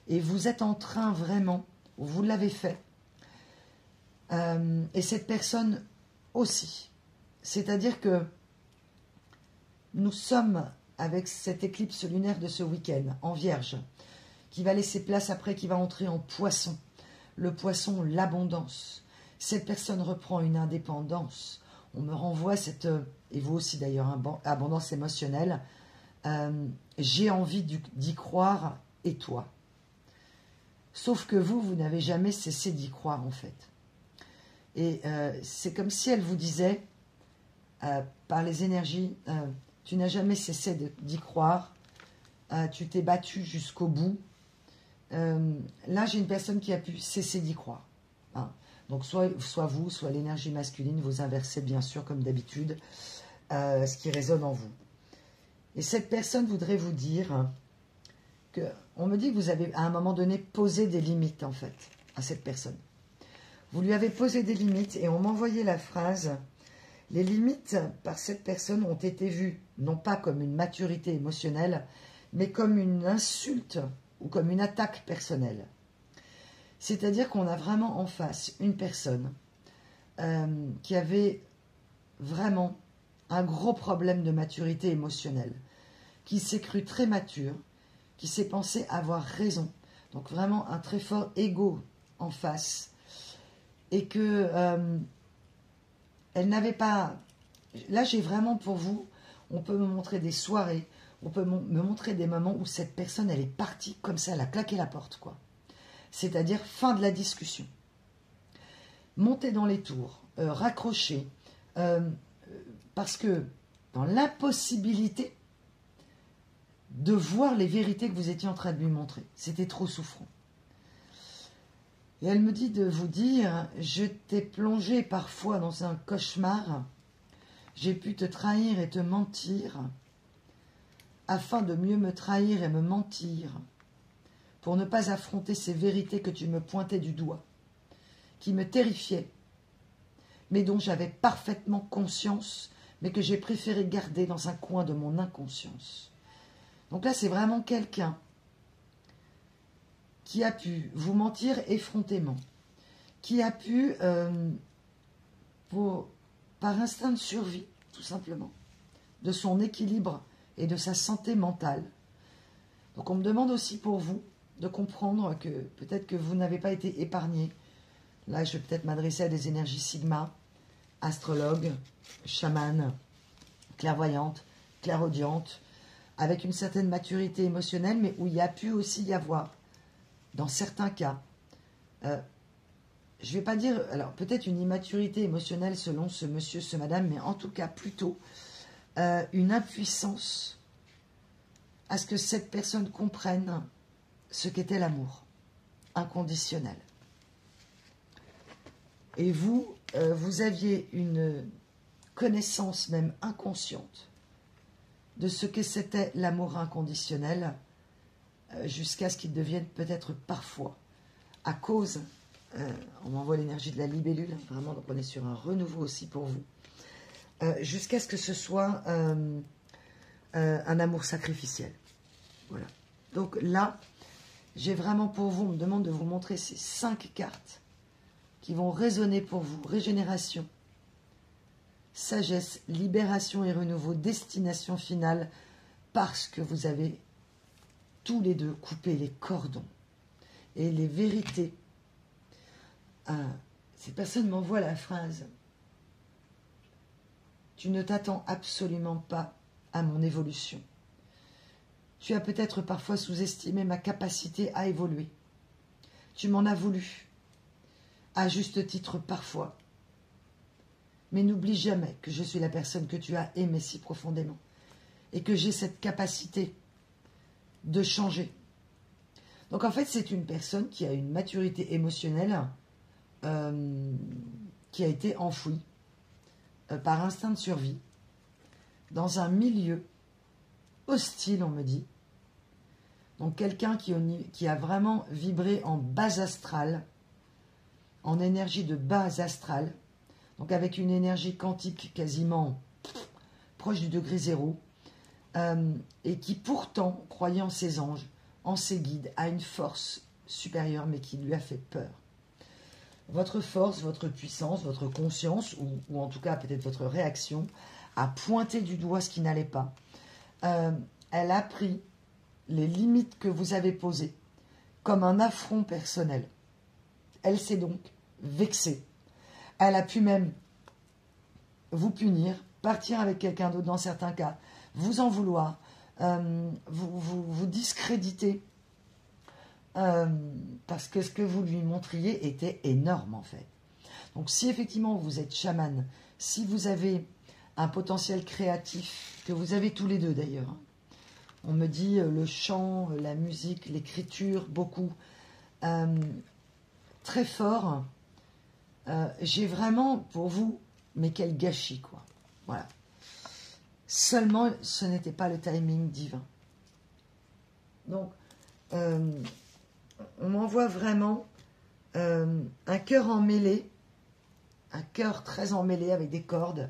Et vous êtes en train vraiment, vous l'avez fait, et cette personne aussi. C'est-à-dire que nous sommes avec cette éclipse lunaire de ce week-end, en Vierge, qui va laisser place après, qui va entrer en Poisson. Le Poisson, l'abondance. Cette personne reprend une indépendance. On me renvoie cette, et vous aussi d'ailleurs, abondance émotionnelle. J'ai envie d'y croire, et toi. Sauf que vous n'avez jamais cessé d'y croire en fait. Et c'est comme si elle vous disait, par les énergies, tu n'as jamais cessé d'y croire, tu t'es battu jusqu'au bout. Là, j'ai une personne qui a pu cesser d'y croire. Hein. Donc, soit vous, soit l'énergie masculine, vous inversez bien sûr, comme d'habitude, ce qui résonne en vous. Et cette personne voudrait vous dire que, on me dit que vous avez, à un moment donné, posé des limites, en fait, à cette personne. Vous lui avez posé des limites et on m'envoyait la phrase « Les limites par cette personne ont été vues, non pas comme une maturité émotionnelle, mais comme une insulte ou comme une attaque personnelle. » C'est-à-dire qu'on a vraiment en face une personne qui avait vraiment un gros problème de maturité émotionnelle, qui s'est cru très mature, qui s'est pensé avoir raison. Donc vraiment un très fort ego en face. Et que elle n'avait pas... Là, j'ai vraiment pour vous, on peut me montrer des soirées, on peut me montrer des moments où cette personne, elle est partie comme ça, elle a claqué la porte, quoi. C'est-à-dire fin de la discussion. Monter dans les tours, raccrocher, parce que dans l'impossibilité de voir les vérités que vous étiez en train de lui montrer. C'était trop souffrant. Et elle me dit de vous dire, je t'ai plongé parfois dans un cauchemar, j'ai pu te trahir et te mentir, afin de mieux me trahir et me mentir, pour ne pas affronter ces vérités que tu me pointais du doigt, qui me terrifiaient, mais dont j'avais parfaitement conscience, mais que j'ai préféré garder dans un coin de mon inconscience. Donc là, c'est vraiment quelqu'un qui a pu vous mentir effrontément, qui a pu, par instinct de survie, tout simplement, de son équilibre et de sa santé mentale. Donc on me demande aussi pour vous de comprendre que peut-être que vous n'avez pas été épargné. Là, je vais peut-être m'adresser à des énergies sigma, astrologue, chamane, clairvoyante, clairaudiente, avec une certaine maturité émotionnelle, mais où il y a pu aussi y avoir, dans certains cas, je ne vais pas dire, alors peut-être une immaturité émotionnelle selon ce monsieur, ce madame, mais en tout cas plutôt une impuissance à ce que cette personne comprenne ce qu'était l'amour inconditionnel. Et vous, vous aviez une connaissance même inconsciente de ce que c'était l'amour inconditionnel, jusqu'à ce qu'il devienne peut-être parfois, à cause, on m'envoie l'énergie de la libellule, vraiment, donc on est sur un renouveau aussi pour vous, jusqu'à ce que ce soit un amour sacrificiel. Voilà. Donc là, j'ai vraiment pour vous, on me demande de vous montrer ces 5 cartes qui vont résonner pour vous. Régénération, sagesse, libération et renouveau, destination finale, parce que vous avez tous les deux coupé les cordons et les vérités. Ces personnes m'envoient la phrase « Tu ne t'attends absolument pas à mon évolution. Tu as peut-être parfois sous-estimé ma capacité à évoluer. Tu m'en as voulu, à juste titre parfois. Mais n'oublie jamais que je suis la personne que tu as aimée si profondément et que j'ai cette capacité de changer. » Donc en fait, c'est une personne qui a une maturité émotionnelle qui a été enfouie par instinct de survie dans un milieu hostile, on me dit. Donc quelqu'un qui a vraiment vibré en base astrale, en énergie de base astrale, donc avec une énergie quantique quasiment proche du degré zéro, et qui pourtant, croyant en ses anges, en ses guides, a une force supérieure, mais qui lui a fait peur. Votre force, votre puissance, votre conscience, ou en tout cas peut-être votre réaction, a pointé du doigt ce qui n'allait pas. Elle a pris les limites que vous avez posées comme un affront personnel. Elle s'est donc vexée. Elle a pu même vous punir, partir avec quelqu'un d'autre dans certains cas, vous en vouloir, vous discréditer, parce que ce que vous lui montriez était énorme en fait. Donc si effectivement vous êtes chaman, si vous avez un potentiel créatif, que vous avez tous les deux d'ailleurs, hein. On me dit le chant, la musique, l'écriture, beaucoup, très fort, j'ai vraiment pour vous, mais quel gâchis quoi, voilà. Seulement ce n'était pas le timing divin. Donc on m'envoie vraiment un cœur emmêlé, un cœur très emmêlé avec des cordes,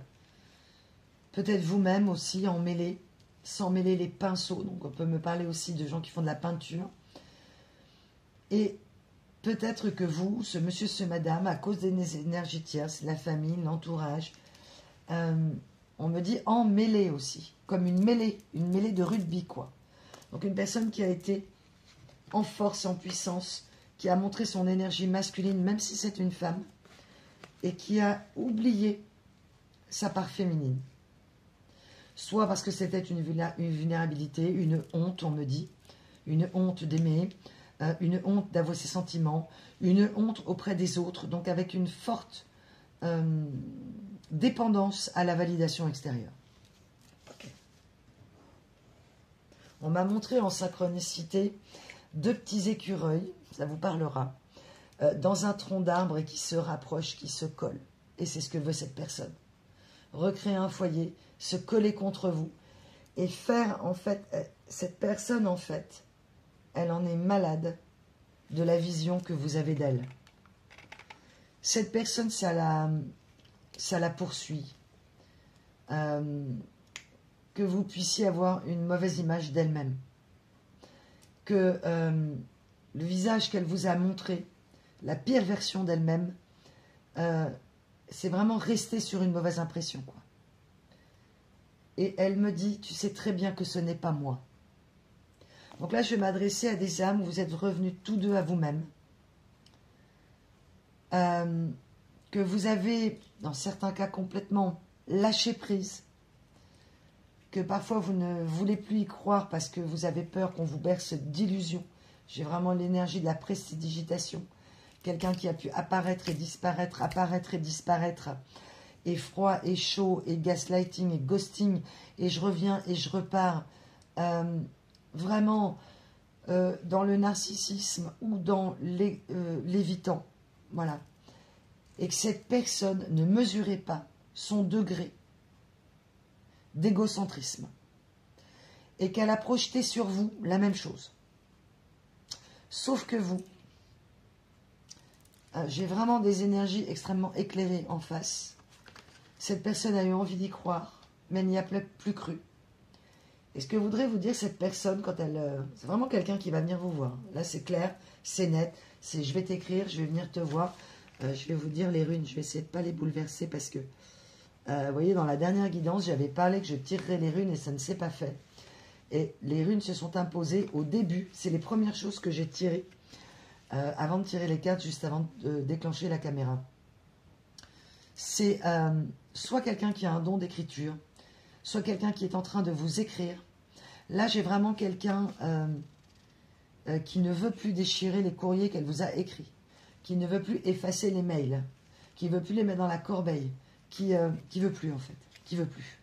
peut-être vous-même aussi emmêlé, sans mêler les pinceaux. Donc on peut me parler aussi de gens qui font de la peinture. Et peut-être que vous, ce monsieur, ce madame, à cause des énergies tierces, la famille, l'entourage, on me dit emmêlé aussi, comme une mêlée de rugby quoi. Donc une personne qui a été en force, en puissance, qui a montré son énergie masculine, même si c'est une femme, et qui a oublié sa part féminine. Soit parce que c'était une vulnérabilité, une honte, on me dit, une honte d'aimer, une honte d'avouer ses sentiments, une honte auprès des autres, donc avec une forte dépendance à la validation extérieure. Okay. On m'a montré en synchronicité 2 petits écureuils, ça vous parlera, dans un tronc d'arbre et qui se rapprochent, qui se collent. Et c'est ce que veut cette personne. Recréer un foyer, se coller contre vous et faire, en fait, cette personne, en fait, elle en est malade de la vision que vous avez d'elle. Cette personne, ça la poursuit. Que vous puissiez avoir une mauvaise image d'elle-même. Que le visage qu'elle vous a montré, la pire version d'elle-même, c'est vraiment rester sur une mauvaise impression, quoi. Et elle me dit, tu sais très bien que ce n'est pas moi. Donc là, je vais m'adresser à des âmes où vous êtes revenus tous deux à vous-même. Que vous avez, dans certains cas, complètement lâché prise. Que parfois, vous ne voulez plus y croire parce que vous avez peur qu'on vous berce d'illusions. J'ai vraiment l'énergie de la prestidigitation. Quelqu'un qui a pu apparaître et disparaître, et froid et chaud, et gaslighting et ghosting, et je reviens et je repars, vraiment dans le narcissisme ou dans l'évitant, voilà. Et que cette personne ne mesurait pas son degré d'égocentrisme, et qu'elle a projeté sur vous la même chose. Sauf que vous, j'ai vraiment des énergies extrêmement éclairées en face. Cette personne a eu envie d'y croire, mais elle n'y a plus cru. Et ce que voudrais vous dire cette personne, quand elle... c'est vraiment quelqu'un qui va venir vous voir. Là, c'est clair, c'est net. C'est je vais t'écrire, je vais venir te voir. Je vais vous dire les runes. Je vais essayer de ne pas les bouleverser parce que... vous voyez, dans la dernière guidance, j'avais parlé que je tirerais les runes et ça ne s'est pas fait. Et les runes se sont imposées au début. C'est les premières choses que j'ai tirées avant de tirer les cartes, juste avant de déclencher la caméra. C'est soit quelqu'un qui a un don d'écriture, soit quelqu'un qui est en train de vous écrire. Là, j'ai vraiment quelqu'un qui ne veut plus déchirer les courriers qu'elle vous a écrits, qui ne veut plus effacer les mails, qui ne veut plus les mettre dans la corbeille, qui veut plus en fait, qui veut plus.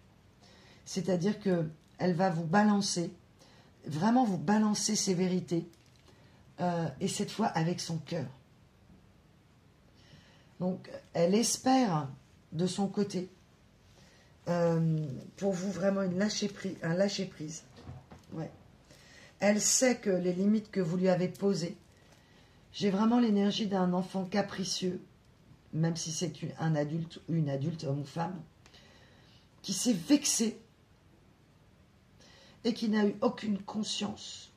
C'est-à-dire que elle va vous balancer, vraiment vous balancer ses vérités, et cette fois avec son cœur. Donc, elle espère de son côté, pour vous vraiment un lâcher-prise. Ouais. Elle sait que les limites que vous lui avez posées, j'ai vraiment l'énergie d'un enfant capricieux, même si c'est un adulte ou une adulte, homme ou femme, qui s'est vexé et qui n'a eu aucune conscience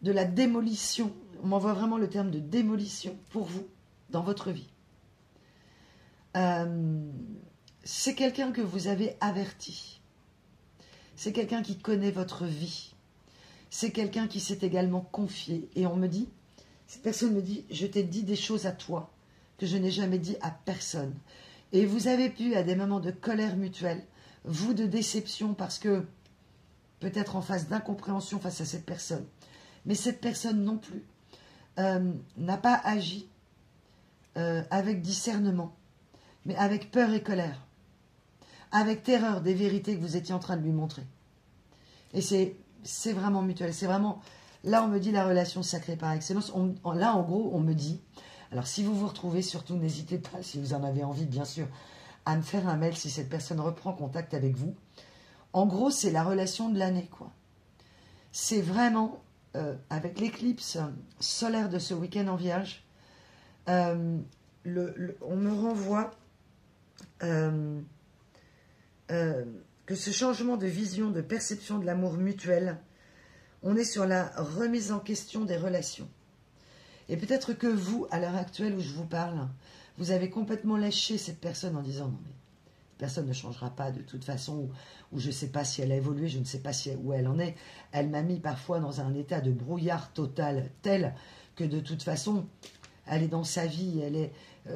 de la démolition. On m'envoie vraiment le terme de démolition pour vous dans votre vie. C'est quelqu'un que vous avez averti. C'est quelqu'un qui connaît votre vie. C'est quelqu'un qui s'est également confié. Et on me dit, cette personne me dit, je t'ai dit des choses à toi que je n'ai jamais dit à personne. Et vous avez pu, à des moments de colère mutuelle, vous de déception, parce que peut-être en face d'incompréhension face à cette personne. Mais cette personne non plus n'a pas agi avec discernement, mais avec peur et colère, avec terreur des vérités que vous étiez en train de lui montrer. Et c'est vraiment mutuel, c'est vraiment... Là, on me dit la relation sacrée par excellence. Là, en gros, on me dit... Alors, si vous vous retrouvez, surtout, n'hésitez pas, si vous en avez envie, bien sûr, à me faire un mail si cette personne reprend contact avec vous. En gros, c'est la relation de l'année, quoi. C'est vraiment, avec l'éclipse solaire de ce week-end en Vierge, on me renvoie que ce changement de vision, de perception de l'amour mutuel, on est sur la remise en question des relations. Et peut-être que vous, à l'heure actuelle où je vous parle, vous avez complètement lâché cette personne en disant non mais personne ne changera pas de toute façon, ou je ne sais pas si elle a évolué, je ne sais pas où elle en est. Elle m'a mis parfois dans un état de brouillard total tel que de toute façon, elle est dans sa vie, elle est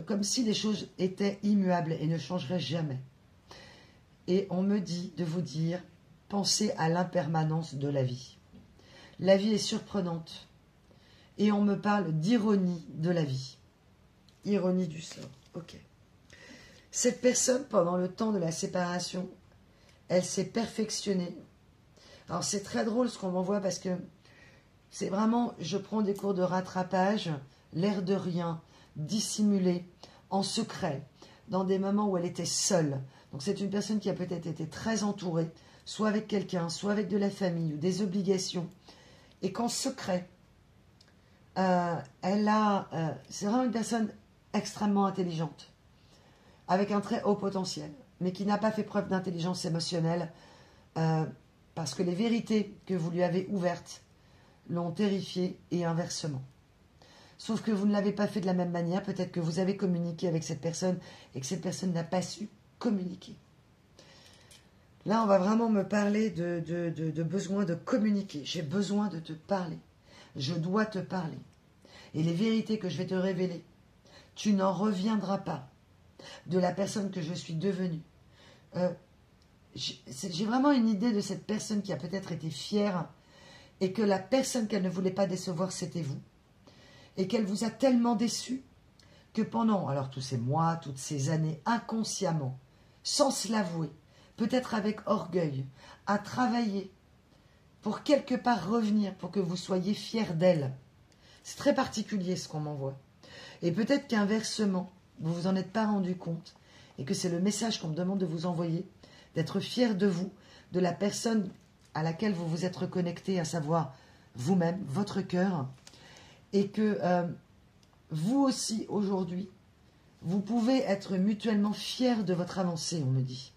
comme si les choses étaient immuables et ne changeraient jamais. Et on me dit de vous dire, pensez à l'impermanence de la vie. La vie est surprenante. Et on me parle d'ironie de la vie. Ironie du sort. Ok. Cette personne, pendant le temps de la séparation, elle s'est perfectionnée. Alors c'est très drôle ce qu'on m'envoie parce que c'est vraiment, je prends des cours de rattrapage, l'air de rien, dissimulé, en secret, dans des moments où elle était seule. Donc c'est une personne qui a peut-être été très entourée, soit avec quelqu'un, soit avec de la famille ou des obligations, et qu'en secret, c'est vraiment une personne extrêmement intelligente, avec un très haut potentiel, mais qui n'a pas fait preuve d'intelligence émotionnelle, parce que les vérités que vous lui avez ouvertes l'ont terrifiée et inversement. Sauf que vous ne l'avez pas fait de la même manière, peut-être que vous avez communiqué avec cette personne et que cette personne n'a pas su communiquer. Là, on va vraiment me parler de besoin de communiquer. J'ai besoin de te parler. Je dois te parler. Et les vérités que je vais te révéler, tu n'en reviendras pas de la personne que je suis devenue. J'ai vraiment une idée de cette personne qui a peut-être été fière et que la personne qu'elle ne voulait pas décevoir, c'était vous. Et qu'elle vous a tellement déçu que pendant, alors tous ces mois, toutes ces années, inconsciemment, sans se l'avouer, peut-être avec orgueil, à travailler pour quelque part revenir, pour que vous soyez fiers d'elle. C'est très particulier ce qu'on m'envoie. Et peut-être qu'inversement, vous vous en êtes pas rendu compte et que c'est le message qu'on me demande de vous envoyer, d'être fier de vous, de la personne à laquelle vous vous êtes reconnecté, à savoir vous-même, votre cœur, et que vous aussi, aujourd'hui, vous pouvez être mutuellement fiers de votre avancée, on me dit.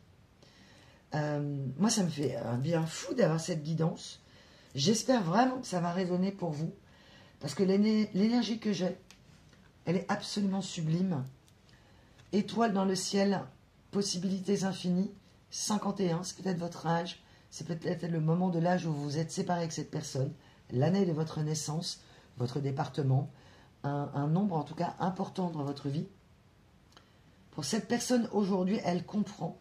Moi, ça me fait un bien fou d'avoir cette guidance. J'espère vraiment que ça va résonner pour vous, parce que l'énergie que j'ai, elle est absolument sublime. Étoile dans le ciel, possibilités infinies, 51, c'est peut-être votre âge, c'est peut-être le moment de l'âge où vous vous êtes séparé avec cette personne, l'année de votre naissance, votre département, un nombre en tout cas important dans votre vie. Pour cette personne aujourd'hui, elle comprend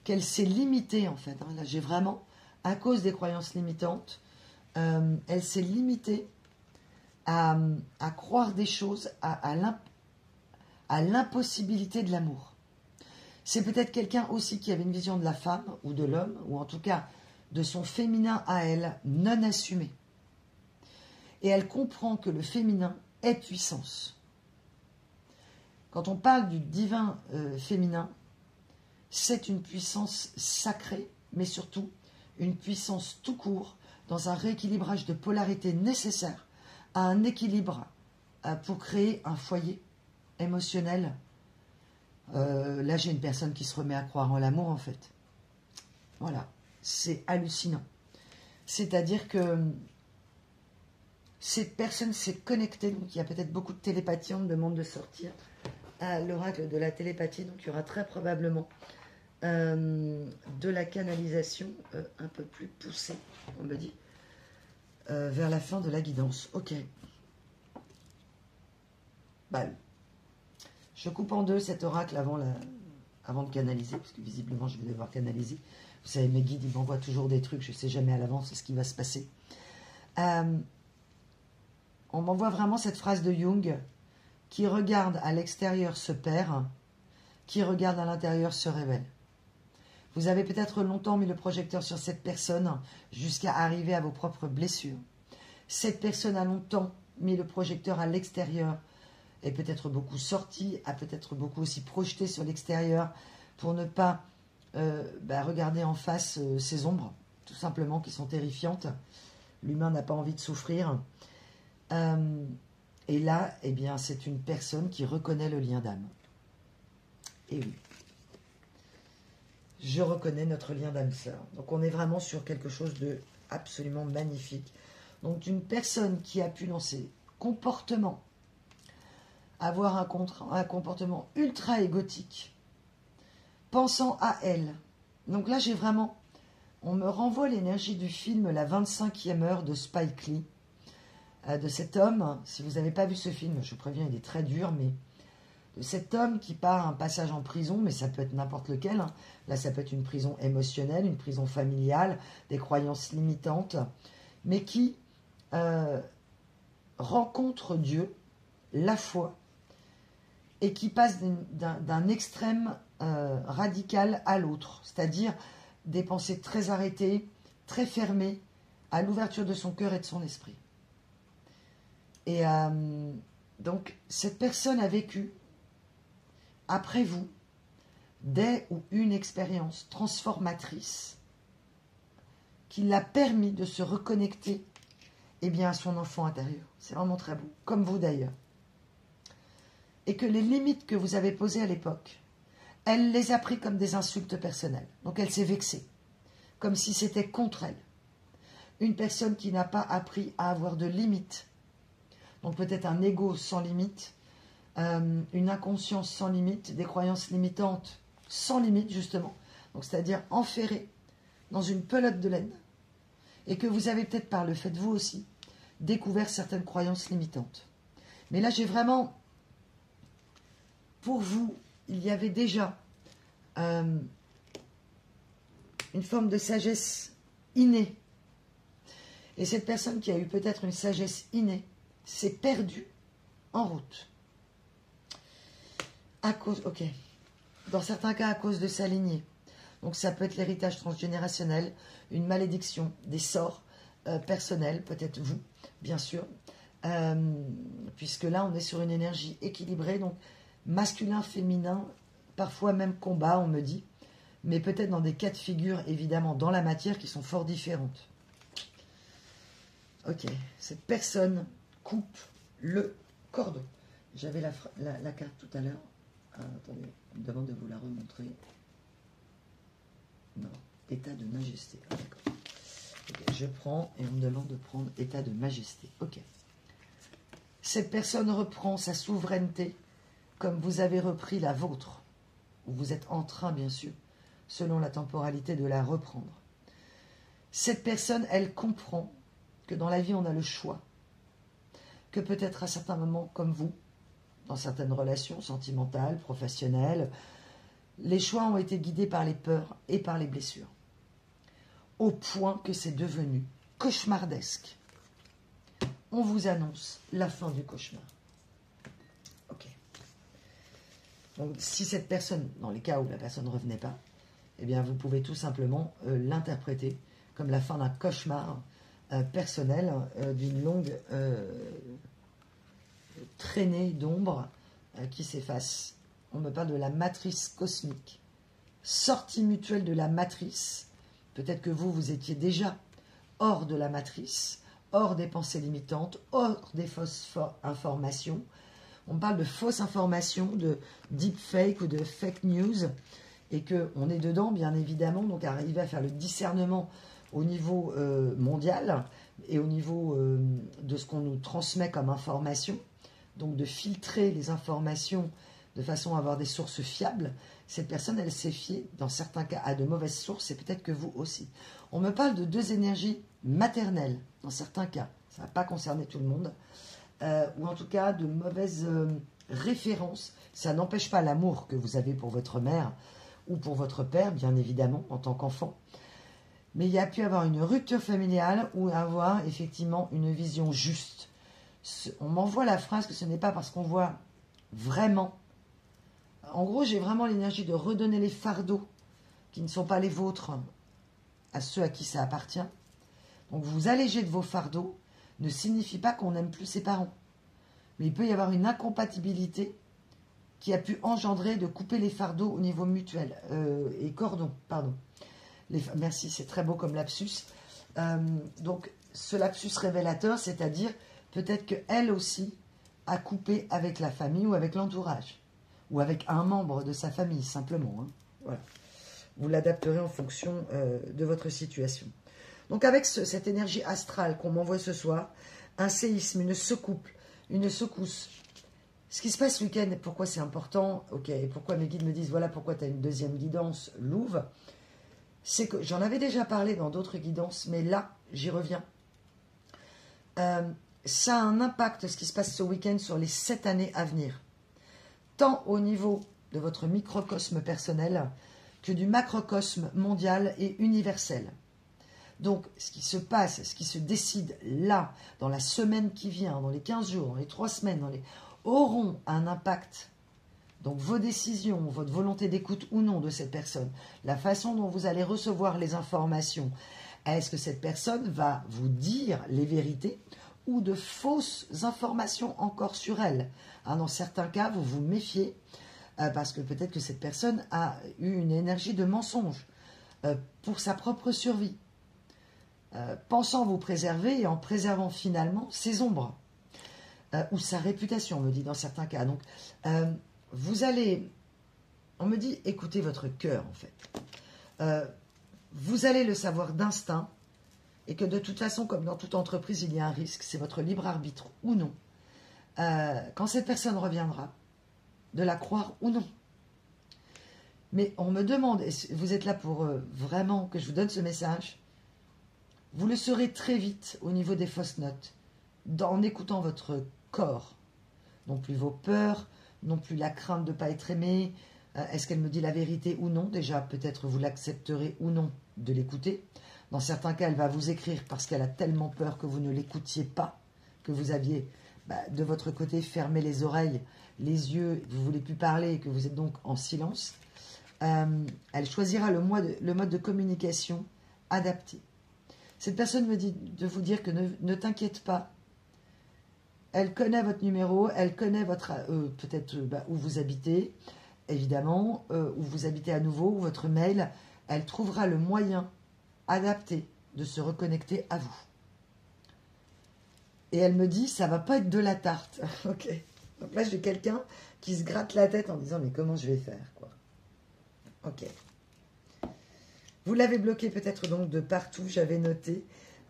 qu'elle s'est limitée en fait. Là, j'ai vraiment, à cause des croyances limitantes, elle s'est limitée à croire des choses, à l'impossibilité de l'amour. C'est peut-être quelqu'un aussi qui avait une vision de la femme ou de l'homme, ou en tout cas de son féminin à elle, non assumé. Et elle comprend que le féminin est puissance. Quand on parle du divin féminin, c'est une puissance sacrée, mais surtout une puissance tout court, dans un rééquilibrage de polarité nécessaire à un équilibre pour créer un foyer émotionnel. Là, j'ai une personne qui se remet à croire en l'amour, en fait. Voilà, c'est hallucinant. C'est-à-dire que cette personne s'est connectée, donc il y a peut-être beaucoup de télépathie, on me demande de sortir à l'oracle de la télépathie, donc il y aura très probablement de la canalisation un peu plus poussée, on me dit, vers la fin de la guidance. Ok. Bah, je coupe en deux cet oracle avant de canaliser, parce que visiblement je vais devoir canaliser. Vous savez, mes guides, ils m'envoient toujours des trucs, je ne sais jamais à l'avance ce qui va se passer. On m'envoie vraiment cette phrase de Jung, qui regarde à l'extérieur se perd, qui regarde à l'intérieur se révèle. Vous avez peut-être longtemps mis le projecteur sur cette personne jusqu'à arriver à vos propres blessures. Cette personne a longtemps mis le projecteur à l'extérieur, est peut-être beaucoup sorti, a peut-être beaucoup aussi projeté sur l'extérieur pour ne pas regarder en face ses ombres, tout simplement, qui sont terrifiantes. L'humain n'a pas envie de souffrir. Et là, eh bien, c'est une personne qui reconnaît le lien d'âme. Et oui. Je reconnais notre lien d'âme sœur. Donc on est vraiment sur quelque chose de absolument magnifique. Donc une personne qui a pu dans ses comportements avoir un comportement ultra égotique, pensant à elle. Donc là j'ai vraiment, on me renvoie l'énergie du film La 25e heure de Spike Lee, de cet homme. Si vous n'avez pas vu ce film, je vous préviens, il est très dur, mais de cet homme qui part un passage en prison, mais ça peut être n'importe lequel. Hein. Là, ça peut être une prison émotionnelle, une prison familiale, des croyances limitantes, mais qui rencontre Dieu, la foi, et qui passe d'un extrême radical à l'autre, c'est-à-dire des pensées très arrêtées, très fermées à l'ouverture de son cœur et de son esprit. Et donc, cette personne a vécu, après vous, des ou une expérience transformatrice qui l'a permis de se reconnecter à son enfant intérieur. C'est vraiment très beau, comme vous d'ailleurs. Et que les limites que vous avez posées à l'époque, elle les a pris comme des insultes personnelles. Donc elle s'est vexée, comme si c'était contre elle. Une personne qui n'a pas appris à avoir de limites, donc peut-être un ego sans limite, une inconscience sans limite, des croyances limitantes sans limite justement, donc c'est-à-dire enferrée dans une pelote de laine, et que vous avez peut-être par le fait vous aussi découvert certaines croyances limitantes. Mais là j'ai vraiment, pour vous, il y avait déjà une forme de sagesse innée, et cette personne qui a eu peut-être une sagesse innée s'est perdue en route. À cause, ok, dans certains cas à cause de sa lignée. Donc ça peut être l'héritage transgénérationnel, une malédiction, des sorts personnels, peut-être vous, bien sûr, puisque là on est sur une énergie équilibrée, donc masculin, féminin, parfois même combat, on me dit, mais peut-être dans des cas de figure, évidemment, dans la matière qui sont fort différentes. Ok, cette personne coupe le cordon. J'avais la carte tout à l'heure. Attendez, on me demande de vous la remontrer. Non, état de majesté. Ah, d'accord. Okay, je prends et on me demande de prendre état de majesté. Ok. Cette personne reprend sa souveraineté comme vous avez repris la vôtre. Ou vous êtes en train, bien sûr, selon la temporalité, de la reprendre. Cette personne, elle comprend que dans la vie, on a le choix. Que peut-être à certains moments, comme vous, dans certaines relations sentimentales, professionnelles, les choix ont été guidés par les peurs et par les blessures. Au point que c'est devenu cauchemardesque. On vous annonce la fin du cauchemar. Ok. Donc, si cette personne, dans les cas où la personne ne revenait pas, eh bien, vous pouvez tout simplement l'interpréter comme la fin d'un cauchemar personnel, d'une longue traînée d'ombre qui s'efface. On me parle de la matrice cosmique. Sortie mutuelle de la matrice. Peut-être que vous étiez déjà hors de la matrice, hors des pensées limitantes, hors des fausses informations. On parle de fausses informations, de deepfake ou de fake news, et qu'on est dedans, bien évidemment, donc arriver à faire le discernement au niveau mondial et au niveau de ce qu'on nous transmet comme information, donc de filtrer les informations de façon à avoir des sources fiables. Cette personne, elle s'est fiée, dans certains cas, à de mauvaises sources, et peut-être que vous aussi. On me parle de deux énergies maternelles, dans certains cas. Ça ne va pas concerner tout le monde. Ou en tout cas, de mauvaises références. Ça n'empêche pas l'amour que vous avez pour votre mère ou pour votre père, bien évidemment, en tant qu'enfant. Mais il y a pu avoir une rupture familiale ou avoir effectivement une vision juste. On m'envoie la phrase que ce n'est pas parce qu'on voit vraiment. En gros, j'ai vraiment l'énergie de redonner les fardeaux qui ne sont pas les vôtres à ceux à qui ça appartient. Donc vous alléger de vos fardeaux ne signifie pas qu'on n'aime plus ses parents. Mais il peut y avoir une incompatibilité qui a pu engendrer de couper les fardeaux au niveau mutuel. Et cordon, pardon. Merci, c'est très beau comme lapsus. Donc ce lapsus révélateur, c'est-à-dire peut-être qu'elle aussi a coupé avec la famille ou avec l'entourage. Ou avec un membre de sa famille, simplement. Hein. Voilà. Vous l'adapterez en fonction de votre situation. Donc avec cette énergie astrale qu'on m'envoie ce soir, un séisme, une secousse. Ce qui se passe ce week-end, pourquoi c'est important, ok, et pourquoi mes guides me disent, voilà pourquoi tu as une deuxième guidance, Louve, c'est que j'en avais déjà parlé dans d'autres guidances, mais là, j'y reviens. Ça a un impact, ce qui se passe ce week-end, sur les 7 années à venir. Tant au niveau de votre microcosme personnel que du macrocosme mondial et universel. Donc, ce qui se passe, ce qui se décide là, dans la semaine qui vient, dans les 15 jours, dans les 3 semaines, auront un impact Donc vos décisions, votre volonté d'écoute ou non de cette personne, la façon dont vous allez recevoir les informations, est-ce que cette personne va vous dire les vérités ou de fausses informations encore sur elle? Dans certains cas, vous vous méfiez parce que peut-être que cette personne a eu une énergie de mensonge pour sa propre survie, pensant vous préserver et en préservant finalement ses ombres ou sa réputation, on me dit dans certains cas. Donc, vous allez, on me dit, écoutez votre cœur en fait. Vous allez le savoir d'instinct et que de toute façon, comme dans toute entreprise, il y a un risque, c'est votre libre arbitre ou non. Quand cette personne reviendra, de la croire ou non. Mais on me demande, et vous êtes là pour vraiment que je vous donne ce message, vous le saurez très vite au niveau des fausses notes, en écoutant votre corps. Non plus vos peurs, non plus la crainte de ne pas être aimé. Est-ce qu'elle me dit la vérité ou non? Déjà, peut-être vous l'accepterez ou non de l'écouter. Dans certains cas, elle va vous écrire parce qu'elle a tellement peur que vous ne l'écoutiez pas, que vous aviez de votre côté fermé les oreilles, les yeux, vous ne voulez plus parler et que vous êtes donc en silence. Elle choisira le mode de communication adapté. Cette personne me dit de vous dire que ne t'inquiète pas. Elle connaît votre numéro, elle connaît votre peut-être où vous habitez, évidemment, où vous habitez à nouveau, ou votre mail. Elle trouvera le moyen adapté de se reconnecter à vous. Et elle me dit, ça va pas être de la tarte. Ok. Donc là, j'ai quelqu'un qui se gratte la tête en disant, mais comment je vais faire, quoi. Ok. Vous l'avez bloqué peut-être donc de partout, j'avais noté.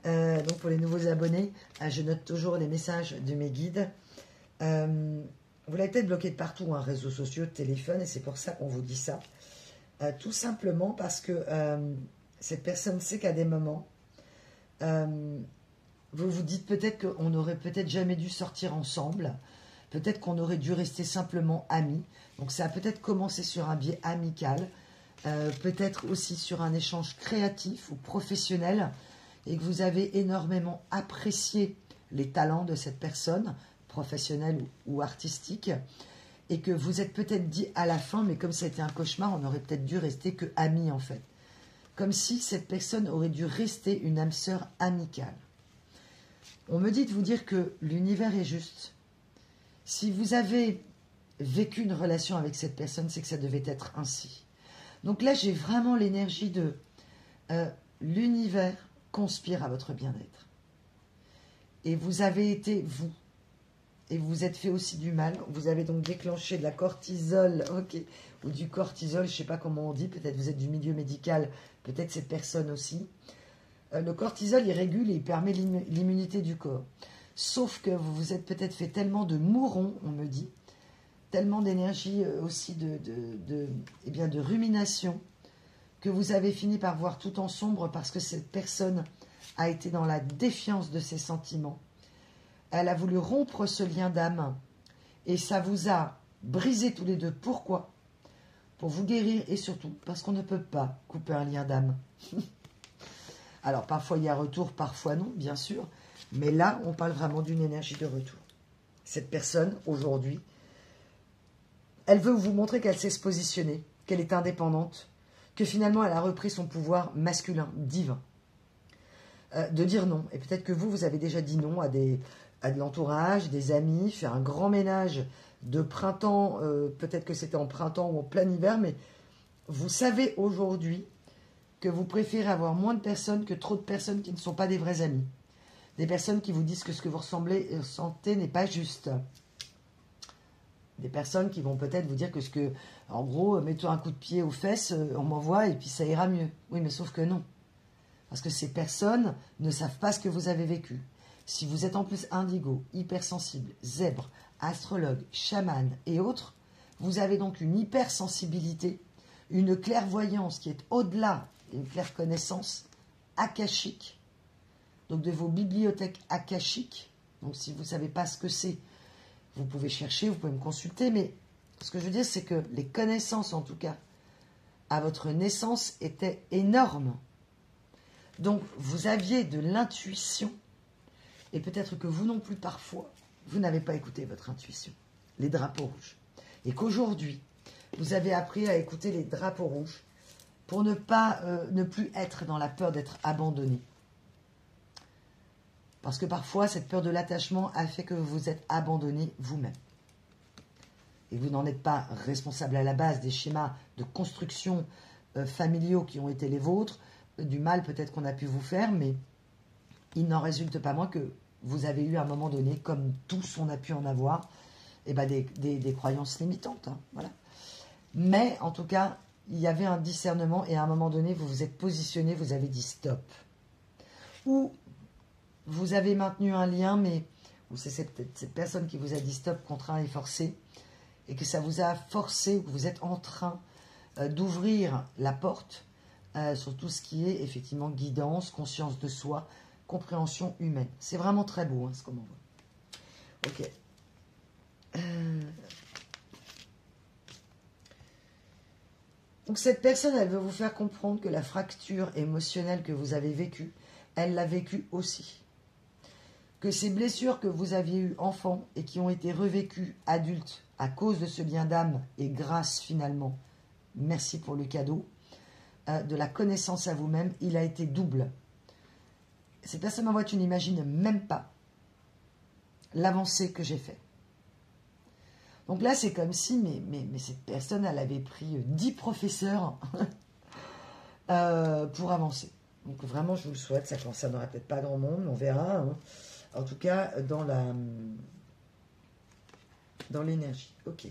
Donc pour les nouveaux abonnés, je note toujours les messages de mes guides. Vous l'avez peut-être bloqué de partout, réseaux sociaux, téléphone, et c'est pour ça qu'on vous dit ça. Tout simplement parce que cette personne sait qu'à des moments, vous vous dites peut-être qu'on n'aurait peut-être jamais dû sortir ensemble, peut-être qu'on aurait dû rester simplement amis. Donc ça a peut-être commencé sur un biais amical, peut-être aussi sur un échange créatif ou professionnel, et que vous avez énormément apprécié les talents de cette personne, professionnelle ou artistique, et que vous êtes peut-être dit à la fin, mais comme c'était un cauchemar, on aurait peut-être dû rester que amis en fait. Comme si cette personne aurait dû rester une âme sœur amicale. On me dit de vous dire que l'univers est juste. Si vous avez vécu une relation avec cette personne, c'est que ça devait être ainsi. Donc là, j'ai vraiment l'énergie de l'univers conspire à votre bien-être. Et vous avez été, vous, et vous vous êtes fait aussi du mal. Vous avez donc déclenché de la cortisol, ok, ou du cortisol, je ne sais pas comment on dit, peut-être vous êtes du milieu médical, peut-être cette personne aussi. Le cortisol, il régule et il permet l'immunité du corps. Sauf que vous vous êtes peut-être fait tellement de mourons, on me dit, tellement d'énergie aussi de rumination, que vous avez fini par voir tout en sombre parce que cette personne a été dans la défiance de ses sentiments. Elle a voulu rompre ce lien d'âme et ça vous a brisé tous les deux. Pourquoi? Pour vous guérir et surtout parce qu'on ne peut pas couper un lien d'âme. Alors parfois il y a retour, parfois non, bien sûr, mais là on parle vraiment d'une énergie de retour. Cette personne, aujourd'hui, elle veut vous montrer qu'elle sait se positionner, qu'elle est indépendante, que finalement elle a repris son pouvoir masculin, divin. De dire non. Et peut-être que vous avez déjà dit non à de l'entourage, des amis, fait un grand ménage de printemps, peut-être que c'était en printemps ou en plein hiver, mais vous savez aujourd'hui que vous préférez avoir moins de personnes que trop de personnes qui ne sont pas des vrais amis. Des personnes qui vous disent que ce que vous ressentez n'est pas juste. Des personnes qui vont peut-être vous dire que en gros, mets-toi un coup de pied aux fesses, on m'envoie et puis ça ira mieux. Oui, mais sauf que non. Parce que ces personnes ne savent pas ce que vous avez vécu. Si vous êtes en plus indigo, hypersensible, zèbre, astrologue, chaman et autres, vous avez donc une hypersensibilité, une clairvoyance qui est au-delà, une claire connaissance akashique, donc de vos bibliothèques akashiques. Donc si vous ne savez pas ce que c'est, vous pouvez chercher, vous pouvez me consulter, mais ce que je veux dire, c'est que les connaissances, en tout cas, à votre naissance, étaient énormes. Donc, vous aviez de l'intuition, et peut-être que vous non plus, parfois, vous n'avez pas écouté votre intuition. Les drapeaux rouges. et qu'aujourd'hui, vous avez appris à écouter les drapeaux rouges pour ne pas, ne plus être dans la peur d'être abandonné. Parce que parfois, cette peur de l'attachement a fait que vous vous êtes abandonné vous-même. Et vous n'en êtes pas responsable à la base des schémas de construction familiaux qui ont été les vôtres, du mal peut-être qu'on a pu vous faire, mais il n'en résulte pas moins que vous avez eu à un moment donné, comme tous on a pu en avoir, eh ben des croyances limitantes. Hein, voilà. Mais en tout cas, il y avait un discernement et à un moment donné, vous vous êtes positionné, vous avez dit stop. Ou vous avez maintenu un lien, mais c'est cette personne qui vous a dit stop, contraint et forcé, et que ça vous a forcé, ou que vous êtes en train d'ouvrir la porte sur tout ce qui est effectivement guidance, conscience de soi, compréhension humaine. C'est vraiment très beau, hein, ce qu'on voit. Ok. Donc cette personne, elle veut vous faire comprendre que la fracture émotionnelle que vous avez vécue, elle l'a vécue aussi. Que ces blessures que vous aviez eues enfant et qui ont été revécues adultes à cause de ce lien d'âme et grâce finalement, merci pour le cadeau, de la connaissance à vous-même, il a été double. Cette personne m'envoie, tu n'imagines même pas l'avancée que j'ai fait. Donc là, c'est comme si mais cette personne, elle avait pris 10 professeurs pour avancer. Donc vraiment, je vous le souhaite, ça ne concernera peut-être pas grand monde, on verra. Hein. En tout cas, dans l'énergie. Ok.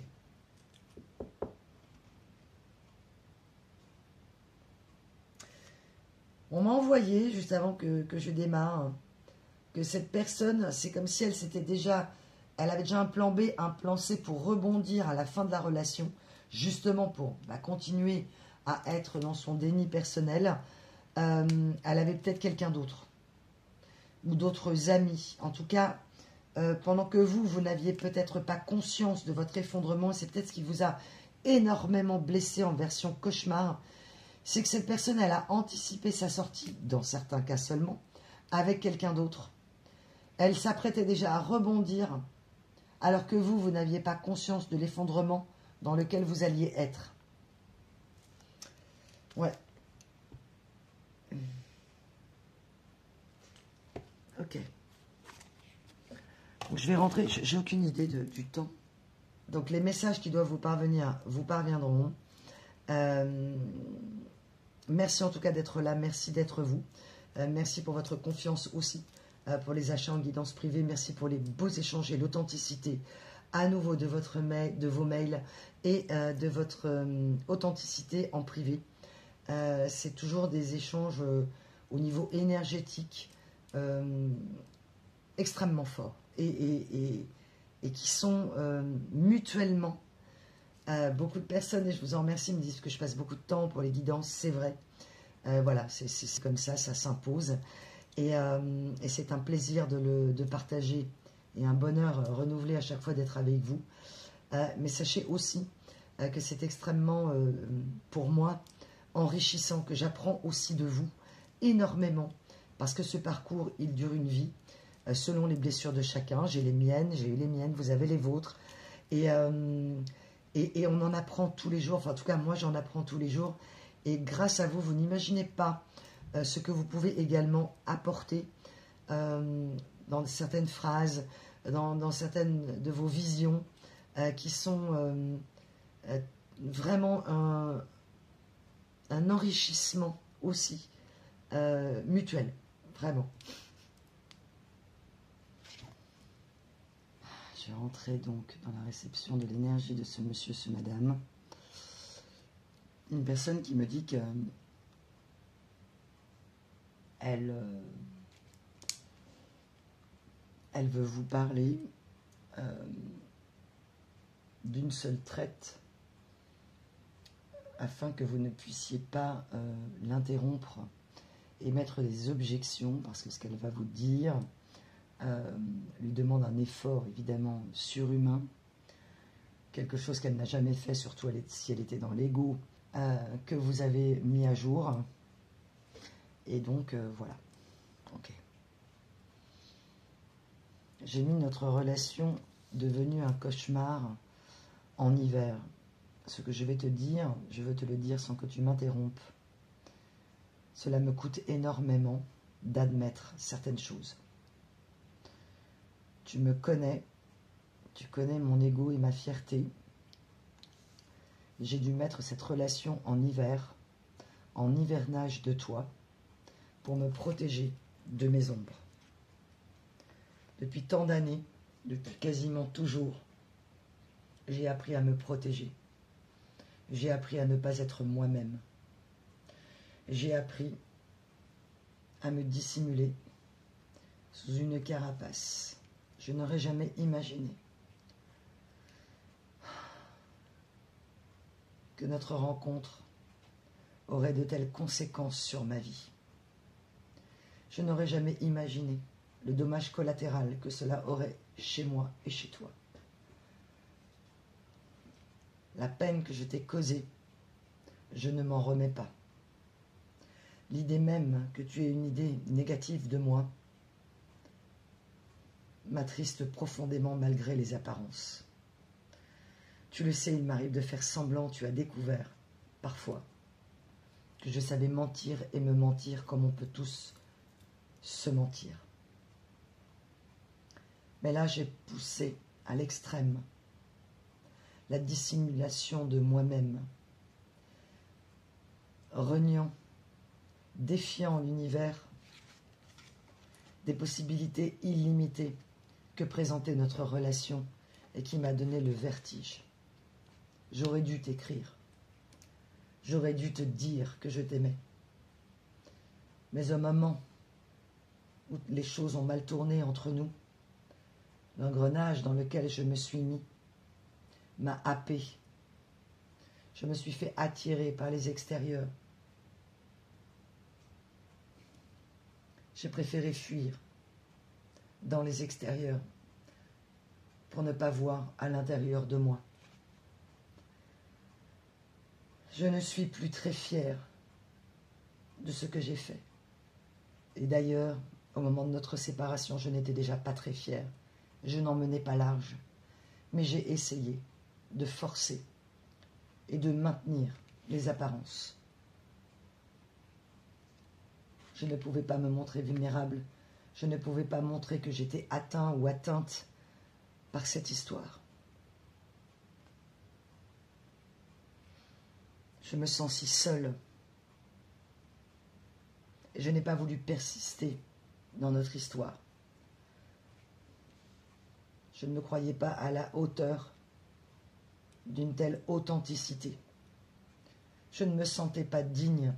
On m'a envoyé, juste avant que je démarre, que cette personne, c'est comme si elle avait déjà un plan B, un plan C pour rebondir à la fin de la relation, justement pour continuer à être dans son déni personnel. Elle avait peut-être quelqu'un d'autre, ou d'autres amis. En tout cas, pendant que vous n'aviez peut-être pas conscience de votre effondrement, c'est peut-être ce qui vous a énormément blessé en version cauchemar, c'est que cette personne, elle a anticipé sa sortie, dans certains cas seulement, avec quelqu'un d'autre. Elle s'apprêtait déjà à rebondir, alors que vous n'aviez pas conscience de l'effondrement dans lequel vous alliez être. Ouais. Ok. Donc je vais rentrer, j'ai aucune idée du temps. Donc les messages qui doivent vous parvenir vous parviendront. Merci en tout cas d'être là, merci d'être vous. Merci pour votre confiance aussi, pour les achats en guidance privée. Merci pour les beaux échanges et l'authenticité à nouveau de vos mails et de votre authenticité en privé. C'est toujours des échanges au niveau énergétique extrêmement forts et qui sont mutuellement. Beaucoup de personnes, et je vous en remercie, me disent que je passe beaucoup de temps pour les guidances, c'est vrai. Voilà, c'est comme ça s'impose. Et c'est un plaisir de partager et un bonheur renouvelé à chaque fois d'être avec vous. Mais sachez aussi que c'est extrêmement, pour moi, enrichissant, que j'apprends aussi de vous énormément. Parce que ce parcours, il dure une vie, selon les blessures de chacun. J'ai les miennes, j'ai eu les miennes, vous avez les vôtres. Et on en apprend tous les jours, enfin en tout cas moi j'en apprends tous les jours, et grâce à vous, vous n'imaginez pas ce que vous pouvez également apporter dans certaines phrases, dans certaines de vos visions qui sont vraiment un enrichissement aussi mutuel, vraiment. Je vais rentrer donc dans la réception de l'énergie de ce monsieur, ce madame. Une personne qui me dit que elle veut vous parler d'une seule traite afin que vous ne puissiez pas l'interrompre et mettre des objections, parce que ce qu'elle va vous dire lui demande un effort évidemment surhumain, quelque chose qu'elle n'a jamais fait, surtout si elle était dans l'ego que vous avez mis à jour. Et donc voilà. Ok. J'ai mis notre relation devenue un cauchemar en hiver. Ce que je vais te dire, je veux te le dire sans que tu m'interrompes. Cela me coûte énormément d'admettre certaines choses. Tu me connais, tu connais mon ego et ma fierté. J'ai dû mettre cette relation en hiver, en hivernage de toi, pour me protéger de mes ombres. Depuis tant d'années, depuis quasiment toujours, j'ai appris à me protéger. J'ai appris à ne pas être moi-même. J'ai appris à me dissimuler sous une carapace. Je n'aurais jamais imaginé que notre rencontre aurait de telles conséquences sur ma vie. Je n'aurais jamais imaginé le dommage collatéral que cela aurait chez moi et chez toi. La peine que je t'ai causée, je ne m'en remets pas. L'idée même que tu aies une idée négative de moi m'attriste profondément malgré les apparences. Tu le sais, il m'arrive de faire semblant, tu as découvert, parfois, que je savais mentir et me mentir comme on peut tous se mentir. Mais là, j'ai poussé à l'extrême la dissimulation de moi-même, reniant, défiant l'univers des possibilités illimitées que présentait notre relation et qui m'a donné le vertige. J'aurais dû t'écrire, j'aurais dû te dire que je t'aimais. Mais au moment où les choses ont mal tourné entre nous, l'engrenage dans lequel je me suis mis m'a happé. Je me suis fait attirer par les extérieurs. J'ai préféré fuir dans les extérieurs pour ne pas voir à l'intérieur de moi. Je ne suis plus très fière de ce que j'ai fait. Et d'ailleurs, au moment de notre séparation, je n'étais déjà pas très fière. Je n'en menais pas large. Mais j'ai essayé de forcer et de maintenir les apparences. Je ne pouvais pas me montrer vulnérable. Je ne pouvais pas montrer que j'étais atteint ou atteinte par cette histoire. Je me sens si seule. Et je n'ai pas voulu persister dans notre histoire. Je ne me croyais pas à la hauteur d'une telle authenticité. Je ne me sentais pas digne.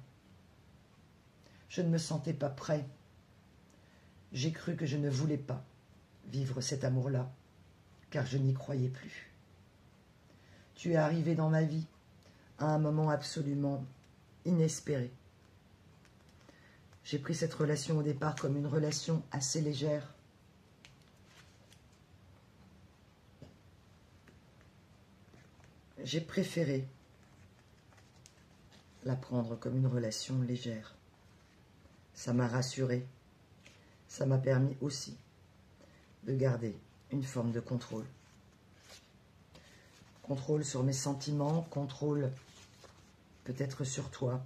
Je ne me sentais pas prêt. J'ai cru que je ne voulais pas vivre cet amour-là, car je n'y croyais plus. Tu es arrivé dans ma vie à un moment absolument inespéré. J'ai pris cette relation au départ comme une relation assez légère. J'ai préféré la prendre comme une relation légère. Ça m'a rassurée. Ça m'a permis aussi de garder une forme de contrôle. Contrôle sur mes sentiments, contrôle peut-être sur toi.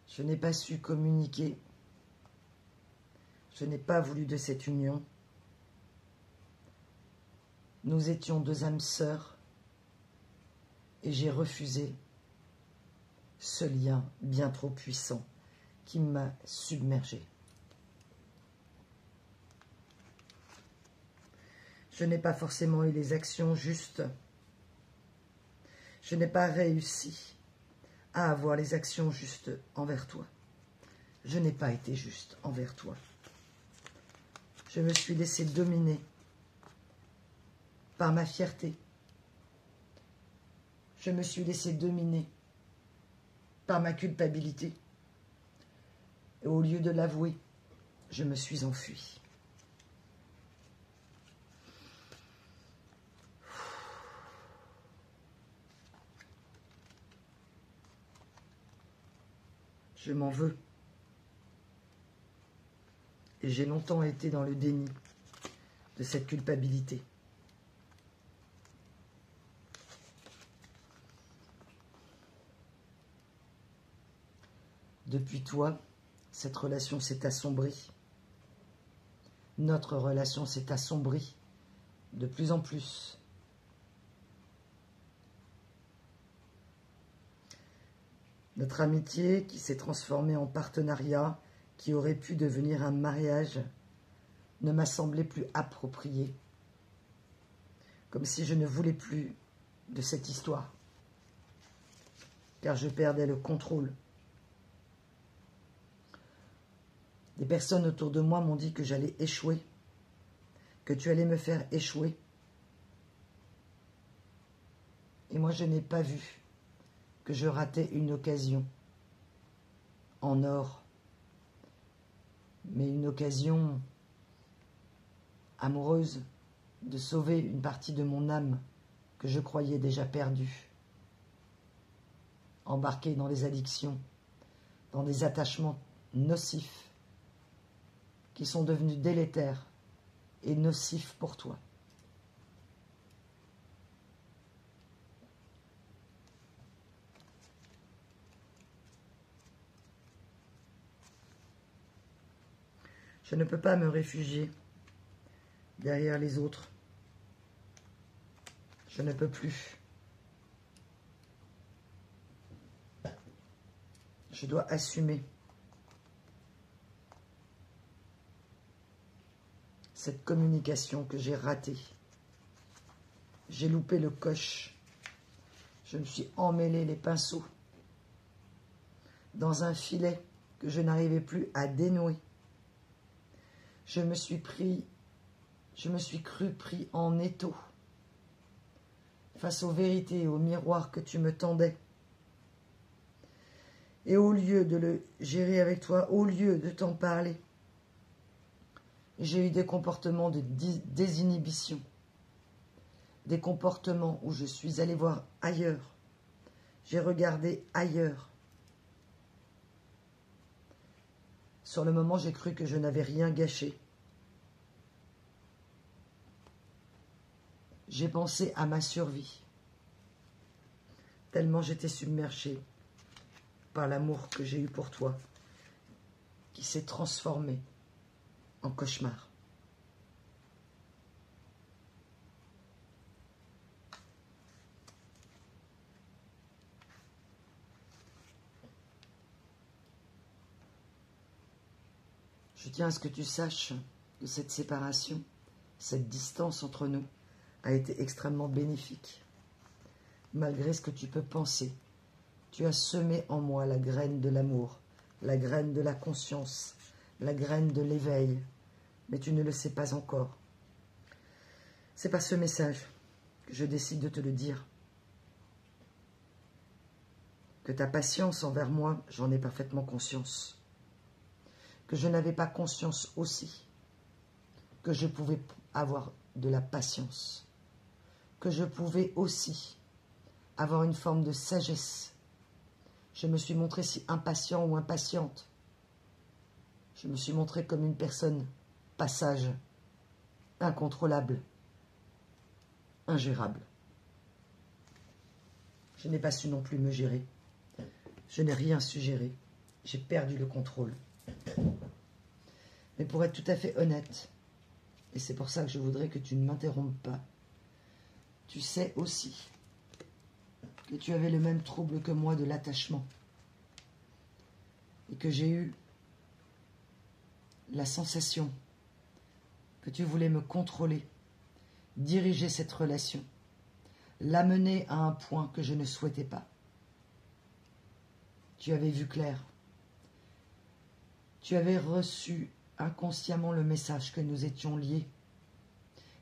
Je n'ai pas su communiquer. Je n'ai pas voulu de cette union. Nous étions deux âmes sœurs et j'ai refusé ce lien bien trop puissant qui m'a submergée. Je n'ai pas forcément eu les actions justes. Je n'ai pas réussi à avoir les actions justes envers toi. Je n'ai pas été juste envers toi. Je me suis laissé dominer par ma fierté. Je me suis laissé dominer par ma culpabilité. Et au lieu de l'avouer, je me suis enfuie. Je m'en veux. Et j'ai longtemps été dans le déni de cette culpabilité. Depuis toi, cette relation s'est assombrie. Notre relation s'est assombrie de plus en plus. Notre amitié qui s'est transformée en partenariat, qui aurait pu devenir un mariage, ne m'a semblé plus approprié. Comme si je ne voulais plus de cette histoire. Car je perdais le contrôle. Des personnes autour de moi m'ont dit que j'allais échouer, que tu allais me faire échouer. Et moi, je n'ai pas vu que je ratais une occasion en or, mais une occasion amoureuse de sauver une partie de mon âme que je croyais déjà perdue, embarquée dans les addictions, dans des attachements nocifs qui sont devenus délétères et nocifs pour toi. Je ne peux pas me réfugier derrière les autres. Je ne peux plus. Je dois assumer cette communication que j'ai ratée. J'ai loupé le coche. Je me suis emmêlé les pinceaux dans un filet que je n'arrivais plus à dénouer. Je me suis cru pris en étau face aux vérités et aux miroirs que tu me tendais. Et au lieu de le gérer avec toi, au lieu de t'en parler, j'ai eu des comportements de désinhibition, des comportements où je suis allée voir ailleurs. J'ai regardé ailleurs. Sur le moment, j'ai cru que je n'avais rien gâché. J'ai pensé à ma survie, tellement j'étais submergée par l'amour que j'ai eu pour toi, qui s'est transformé en cauchemar. Je tiens à ce que tu saches que cette séparation, cette distance entre nous, a été extrêmement bénéfique. Malgré ce que tu peux penser, tu as semé en moi la graine de l'amour, la graine de la conscience, la graine de l'éveil, mais tu ne le sais pas encore. C'est par ce message que je décide de te le dire. Que ta patience envers moi, j'en ai parfaitement conscience. Que je n'avais pas conscience aussi que je pouvais avoir de la patience. Que je pouvais aussi avoir une forme de sagesse. Je me suis montrée si impatient ou impatiente. Je me suis montrée comme une personne passage, incontrôlable, ingérable. Je n'ai pas su non plus me gérer. Je n'ai rien su gérer. J'ai perdu le contrôle. Mais pour être tout à fait honnête, et c'est pour ça que je voudrais que tu ne m'interrompes pas, tu sais aussi que tu avais le même trouble que moi de l'attachement et que j'ai eu la sensation que tu voulais me contrôler, diriger cette relation, l'amener à un point que je ne souhaitais pas. Tu avais vu clair. Tu avais reçu inconsciemment le message que nous étions liés.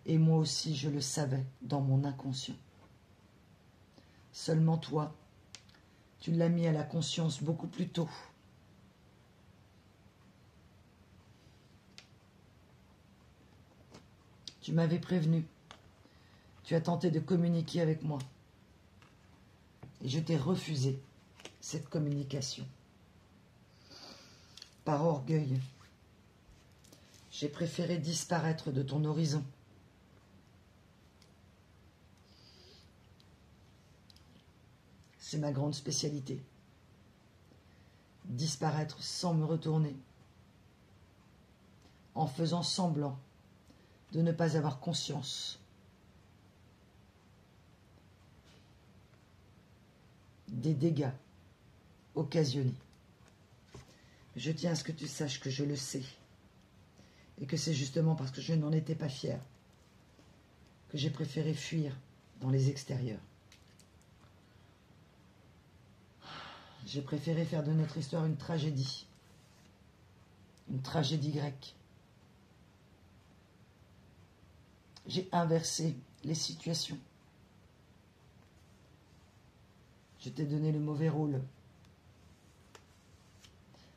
Et moi aussi, je le savais dans mon inconscient. Seulement toi, tu l'as mis à la conscience beaucoup plus tôt. Tu m'avais prévenu. Tu as tenté de communiquer avec moi. Et je t'ai refusé cette communication. Par orgueil. J'ai préféré disparaître de ton horizon. C'est ma grande spécialité. Disparaître sans me retourner, en faisant semblant de ne pas avoir conscience des dégâts occasionnés. Je tiens à ce que tu saches que je le sais, et que c'est justement parce que je n'en étais pas fière que j'ai préféré fuir dans les extérieurs. J'ai préféré faire de notre histoire une tragédie grecque. J'ai inversé les situations. Je t'ai donné le mauvais rôle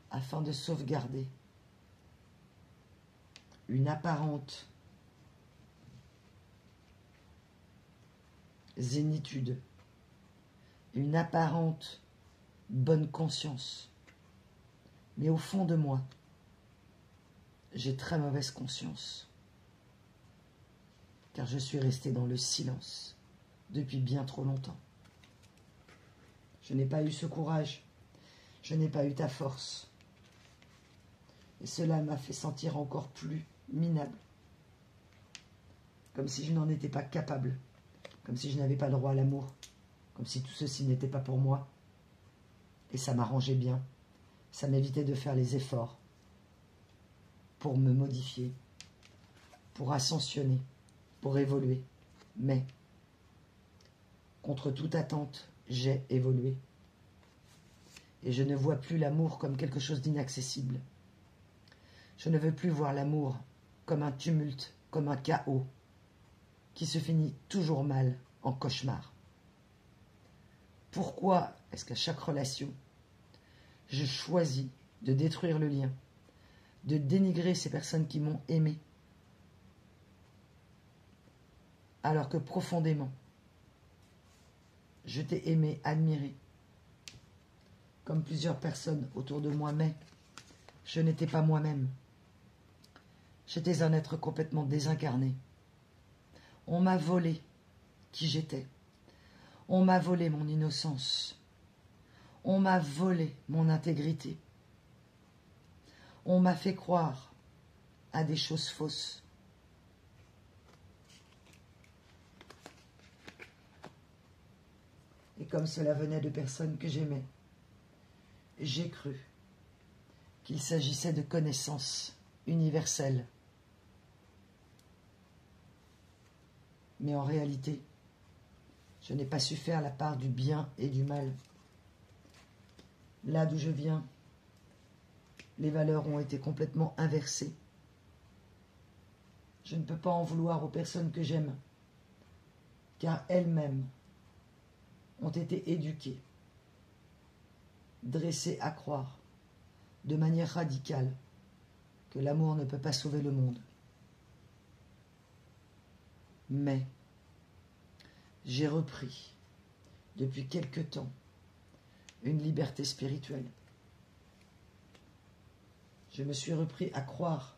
afin de sauvegarder une apparente zénitude, une apparente bonne conscience. Mais au fond de moi, j'ai très mauvaise conscience, car je suis resté dans le silence depuis bien trop longtemps. Je n'ai pas eu ce courage, je n'ai pas eu ta force. Et cela m'a fait sentir encore plus minable, comme si je n'en étais pas capable, comme si je n'avais pas le droit à l'amour, comme si tout ceci n'était pas pour moi. Et ça m'arrangeait bien, ça m'évitait de faire les efforts pour me modifier, pour ascensionner, pour évoluer. Mais, contre toute attente, j'ai évolué. Et je ne vois plus l'amour comme quelque chose d'inaccessible. Je ne veux plus voir l'amour comme un tumulte, comme un chaos, qui se finit toujours mal en cauchemar. Pourquoi est-ce qu'à chaque relation, je choisis de détruire le lien, de dénigrer ces personnes qui m'ont aimé, alors que profondément, je t'ai aimé, admiré, comme plusieurs personnes autour de moi, mais je n'étais pas moi-même. J'étais un être complètement désincarné. On m'a volé qui j'étais. On m'a volé mon innocence. On m'a volé mon intégrité. On m'a fait croire à des choses fausses. Et comme cela venait de personnes que j'aimais, j'ai cru qu'il s'agissait de connaissances universelles. Mais en réalité, je n'ai pas su faire la part du bien et du mal. Là d'où je viens, les valeurs ont été complètement inversées. Je ne peux pas en vouloir aux personnes que j'aime, car elles-mêmes ont été éduquées, dressées à croire, de manière radicale, que l'amour ne peut pas sauver le monde. Mais j'ai repris, depuis quelque temps, une liberté spirituelle. Je me suis repris à croire,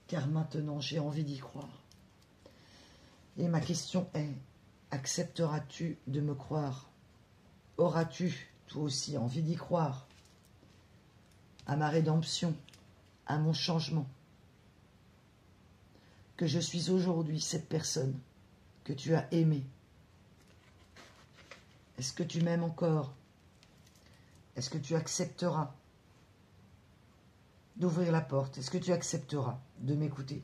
car maintenant j'ai envie d'y croire. Et ma question est, accepteras-tu de me croire? Auras-tu, toi aussi, envie d'y croire à ma rédemption, à mon changement? Que je suis aujourd'hui cette personne que tu as aimée. Est-ce que tu m'aimes encore? Est-ce que tu accepteras d'ouvrir la porte? Est-ce que tu accepteras de m'écouter?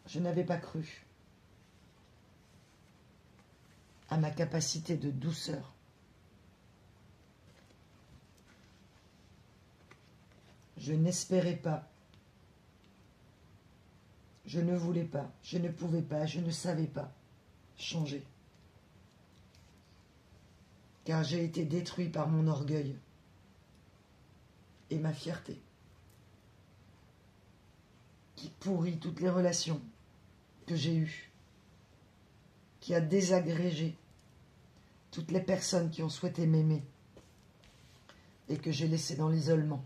Je n'avais pas cru à ma capacité de douceur. Je n'espérais pas. Je ne voulais pas. Je ne pouvais pas. Je ne savais pas changer. Car j'ai été détruit par mon orgueil et ma fierté, qui pourrit toutes les relations que j'ai eues, qui a désagrégé toutes les personnes qui ont souhaité m'aimer et que j'ai laissé dans l'isolement.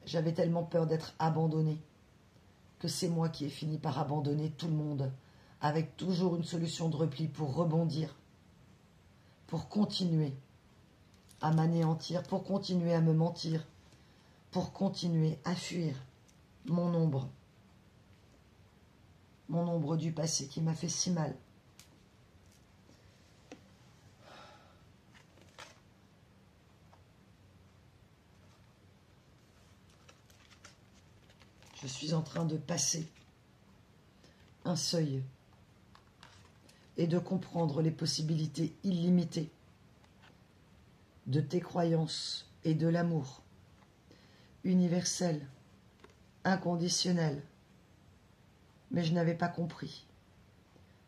J'avais tellement peur d'être abandonnée que c'est moi qui ai fini par abandonner tout le monde, avec toujours une solution de repli pour rebondir, pour continuer à m'anéantir, pour continuer à me mentir, pour continuer à fuir mon ombre du passé qui m'a fait si mal. Je suis en train de passer un seuil et de comprendre les possibilités illimitées de tes croyances et de l'amour universel, inconditionnel. Mais je n'avais pas compris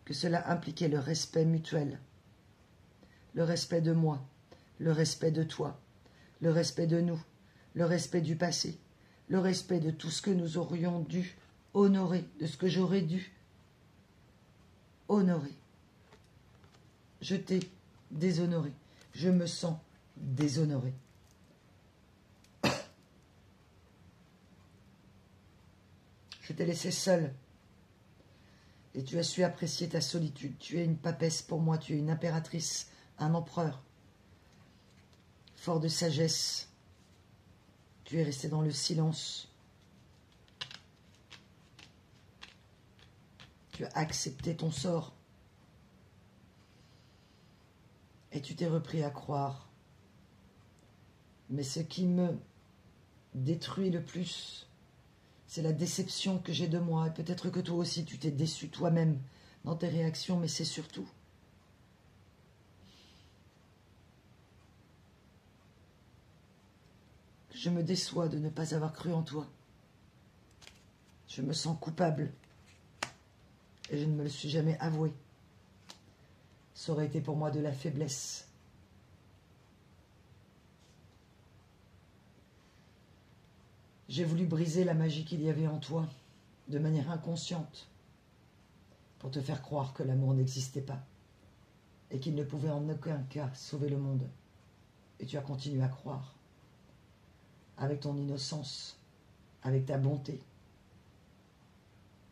que cela impliquait le respect mutuel, le respect de moi, le respect de toi, le respect de nous, le respect du passé, le respect de tout ce que nous aurions dû honorer, de ce que j'aurais dû honorer. Je t'ai déshonoré, je me sens déshonoré. Je t'ai laissé seule et tu as su apprécier ta solitude. Tu es une papesse pour moi, tu es une impératrice, un empereur, fort de sagesse. Tu es resté dans le silence. Tu as accepté ton sort. Et tu t'es repris à croire. Mais ce qui me détruit le plus, c'est la déception que j'ai de moi. Et peut-être que toi aussi, tu t'es déçu toi-même dans tes réactions, mais c'est surtout je me déçois de ne pas avoir cru en toi. Je me sens coupable. Et je ne me le suis jamais avoué. Ça aurait été pour moi de la faiblesse. J'ai voulu briser la magie qu'il y avait en toi, de manière inconsciente, pour te faire croire que l'amour n'existait pas, et qu'il ne pouvait en aucun cas sauver le monde. Et tu as continué à croire, avec ton innocence, avec ta bonté,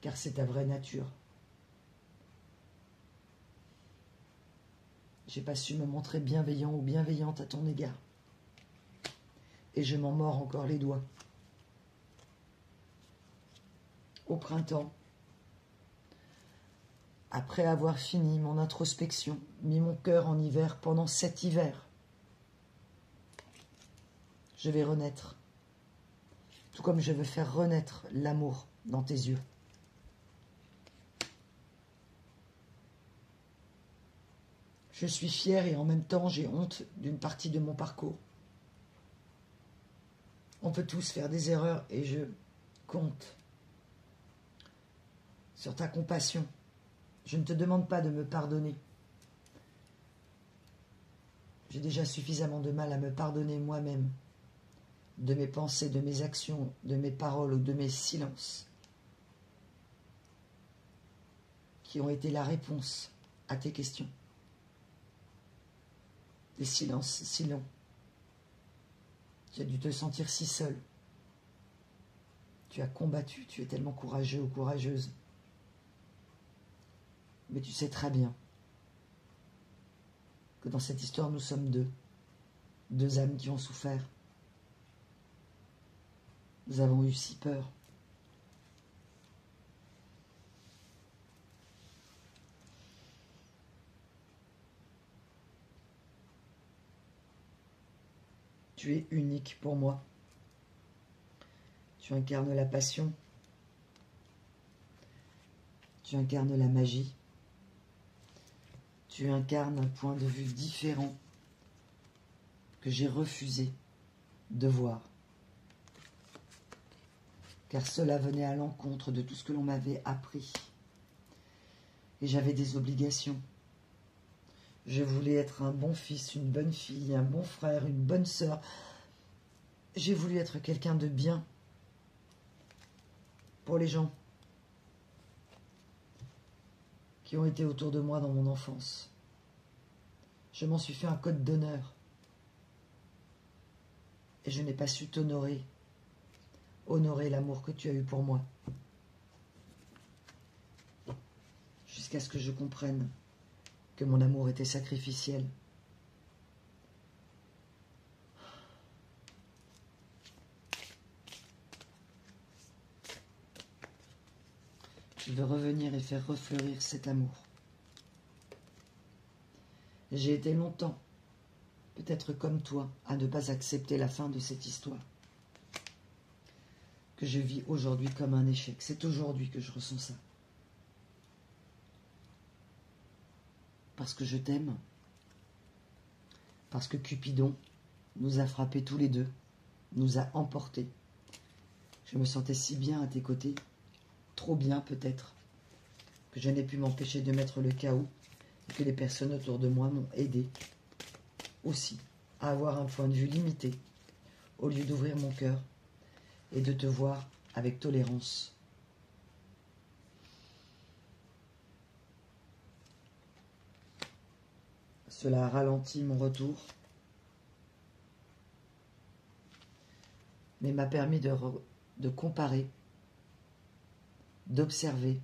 car c'est ta vraie nature. J'ai pas su me montrer bienveillant ou bienveillante à ton égard. Et je m'en mords encore les doigts. Au printemps, après avoir fini mon introspection, mis mon cœur en hiver pendant 7 hivers, je vais renaître, tout comme je veux faire renaître l'amour dans tes yeux. Je suis fière et en même temps j'ai honte d'une partie de mon parcours. On peut tous faire des erreurs et je compte sur ta compassion. Je ne te demande pas de me pardonner. J'ai déjà suffisamment de mal à me pardonner moi-même, de mes pensées, de mes actions, de mes paroles ou de mes silences, qui ont été la réponse à tes questions. Des silences si longs. Tu as dû te sentir si seul. Tu as combattu, tu es tellement courageux ou courageuse. Mais tu sais très bien que dans cette histoire, nous sommes deux âmes qui ont souffert. Nous avons eu si peur. Tu es unique pour moi. Tu incarnes la passion. Tu incarnes la magie. Tu incarnes un point de vue différent que j'ai refusé de voir. Car cela venait à l'encontre de tout ce que l'on m'avait appris. Et j'avais des obligations. Je voulais être un bon fils, une bonne fille, un bon frère, une bonne sœur. J'ai voulu être quelqu'un de bien pour les gens qui ont été autour de moi dans mon enfance. Je m'en suis fait un code d'honneur. et je n'ai pas su t'honorer, honorer l'amour que tu as eu pour moi. Jusqu'à ce que je comprenne que mon amour était sacrificiel. Je veux revenir et faire refleurir cet amour. J'ai été longtemps, peut-être comme toi, à ne pas accepter la fin de cette histoire. Que je vis aujourd'hui comme un échec. C'est aujourd'hui que je ressens ça. Parce que je t'aime. Parce que Cupidon nous a frappés tous les deux, nous a emportés. Je me sentais si bien à tes côtés, trop bien peut-être, que je n'ai pu m'empêcher de mettre le chaos et que les personnes autour de moi m'ont aidé aussi à avoir un point de vue limité au lieu d'ouvrir mon cœur et de te voir avec tolérance. Cela a ralenti mon retour, mais m'a permis de comparer, d'observer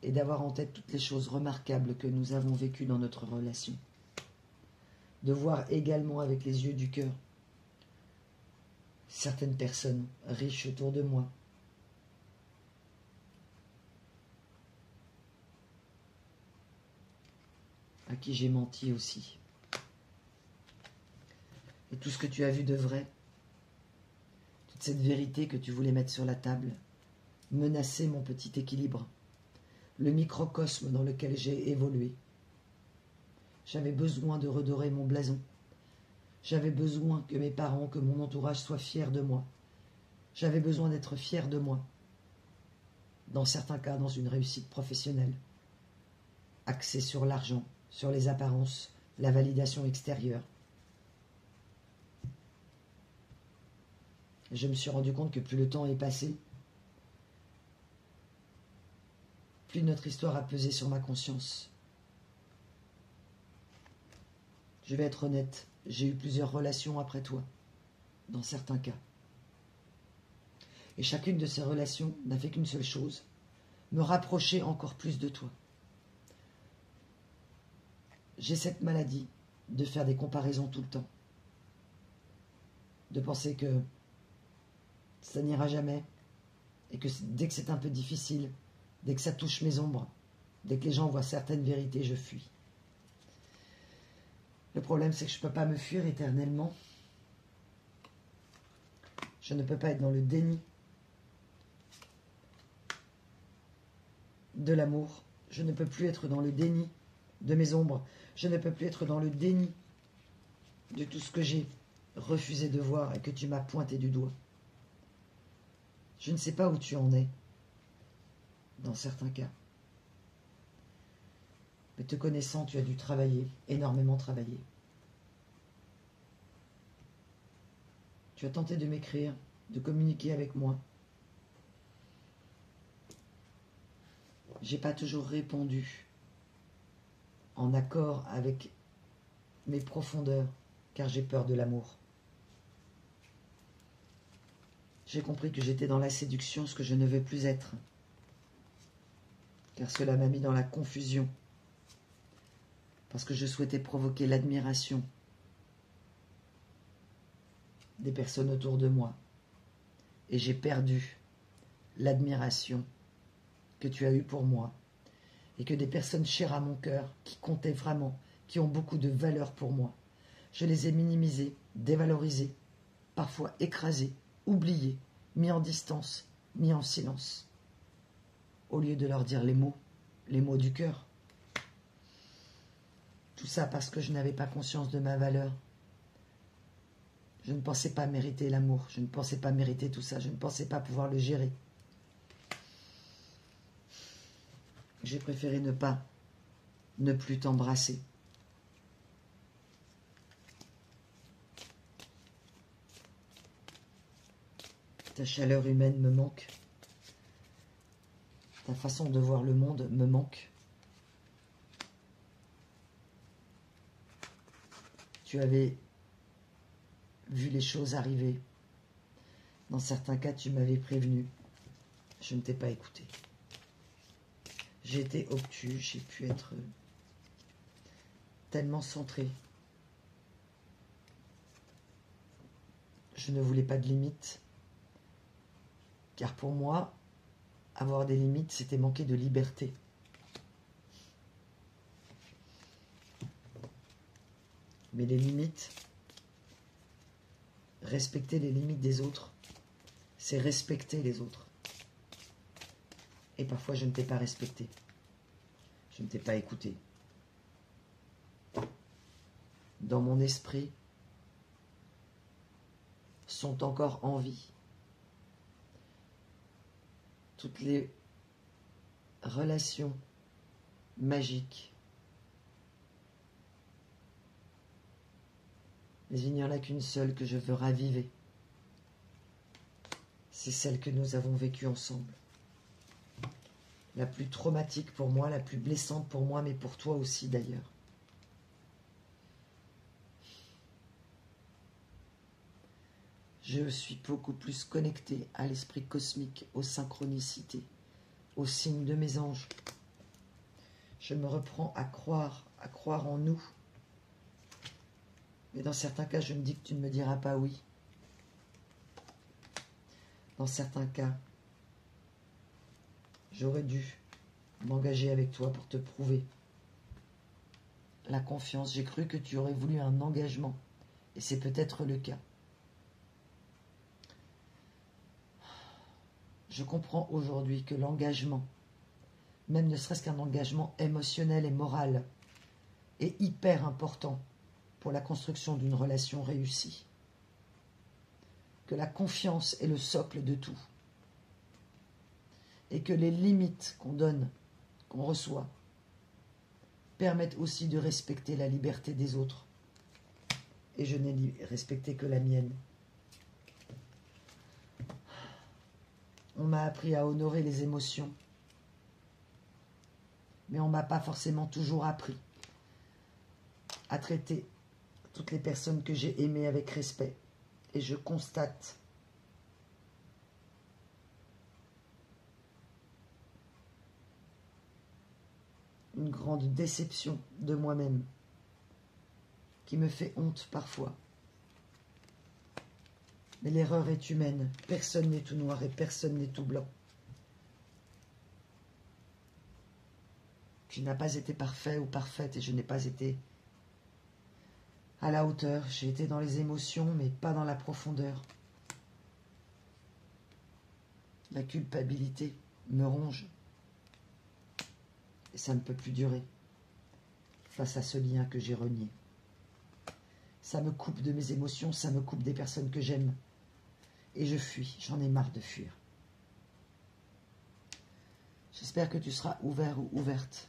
et d'avoir en tête toutes les choses remarquables que nous avons vécues dans notre relation. De voir également avec les yeux du cœur certaines personnes riches autour de moi, à qui j'ai menti aussi. Et tout ce que tu as vu de vrai, toute cette vérité que tu voulais mettre sur la table, menaçait mon petit équilibre, le microcosme dans lequel j'ai évolué. J'avais besoin de redorer mon blason. J'avais besoin que mes parents, que mon entourage soient fiers de moi. J'avais besoin d'être fier de moi. Dans certains cas, dans une réussite professionnelle, axée sur l'argent, sur les apparences, la validation extérieure. Je me suis rendu compte que plus le temps est passé, plus notre histoire a pesé sur ma conscience. Je vais être honnête, j'ai eu plusieurs relations après toi, dans certains cas. Et chacune de ces relations n'a fait qu'une seule chose, me rapprocher encore plus de toi. J'ai cette maladie de faire des comparaisons tout le temps, de penser que ça n'ira jamais, et que dès que c'est un peu difficile, dès que ça touche mes ombres, dès que les gens voient certaines vérités, je fuis. Le problème, c'est que je ne peux pas me fuir éternellement. Je ne peux pas être dans le déni de l'amour. Je ne peux plus être dans le déni de mes ombres. Je ne peux plus être dans le déni de tout ce que j'ai refusé de voir et que tu m'as pointé du doigt. Je ne sais pas où tu en es, dans certains cas. Mais te connaissant, tu as dû travailler, énormément travailler. Tu as tenté de m'écrire, de communiquer avec moi. J'ai pas toujours répondu en accord avec mes profondeurs, car j'ai peur de l'amour. J'ai compris que j'étais dans la séduction, ce que je ne veux plus être, car cela m'a mis dans la confusion, parce que je souhaitais provoquer l'admiration des personnes autour de moi, et j'ai perdu l'admiration que tu as eue pour moi, et que des personnes chères à mon cœur, qui comptaient vraiment, qui ont beaucoup de valeur pour moi, je les ai minimisées, dévalorisées, parfois écrasées, oubliées, mis en distance, mis en silence, au lieu de leur dire les mots du cœur. Tout ça parce que je n'avais pas conscience de ma valeur. Je ne pensais pas mériter l'amour, je ne pensais pas mériter tout ça, je ne pensais pas pouvoir le gérer. J'ai préféré ne plus t'embrasser. Ta chaleur humaine me manque. Ta façon de voir le monde me manque. Tu avais vu les choses arriver. Dans certains cas, tu m'avais prévenu. Je ne t'ai pas écouté. J'ai été obtus, j'ai pu être tellement centré. Je ne voulais pas de limites, car pour moi, avoir des limites, c'était manquer de liberté. Mais les limites, respecter les limites des autres, c'est respecter les autres. Et parfois, je ne t'ai pas respecté. Je ne t'ai pas écouté. Dans mon esprit, sont encore en vie toutes les relations magiques. Mais il n'y en a qu'une seule que je veux raviver. C'est celle que nous avons vécue ensemble. La plus traumatique pour moi, la plus blessante pour moi, mais pour toi aussi d'ailleurs. Je suis beaucoup plus connecté à l'esprit cosmique, aux synchronicités, aux signes de mes anges. Je me reprends à croire en nous. Mais dans certains cas, je me dis que tu ne me diras pas oui. Dans certains cas, j'aurais dû m'engager avec toi pour te prouver la confiance. J'ai cru que tu aurais voulu un engagement. Et c'est peut-être le cas. Je comprends aujourd'hui que l'engagement, même ne serait-ce qu'un engagement émotionnel et moral, est hyper important pour la construction d'une relation réussie. Que la confiance est le socle de tout. Et que les limites qu'on donne, qu'on reçoit, permettent aussi de respecter la liberté des autres. Et je n'ai respecté que la mienne. On m'a appris à honorer les émotions. Mais on ne m'a pas forcément toujours appris à traiter toutes les personnes que j'ai aimées avec respect. Et je constate une grande déception de moi-même qui me fait honte parfois. Mais l'erreur est humaine. Personne n'est tout noir et personne n'est tout blanc. Tu n'as pas été parfait ou parfaite et je n'ai pas été à la hauteur. J'ai été dans les émotions mais pas dans la profondeur. La culpabilité me ronge. Et ça ne peut plus durer face à ce lien que j'ai renié. Ça me coupe de mes émotions, ça me coupe des personnes que j'aime. Et je fuis, j'en ai marre de fuir. J'espère que tu seras ouvert ou ouverte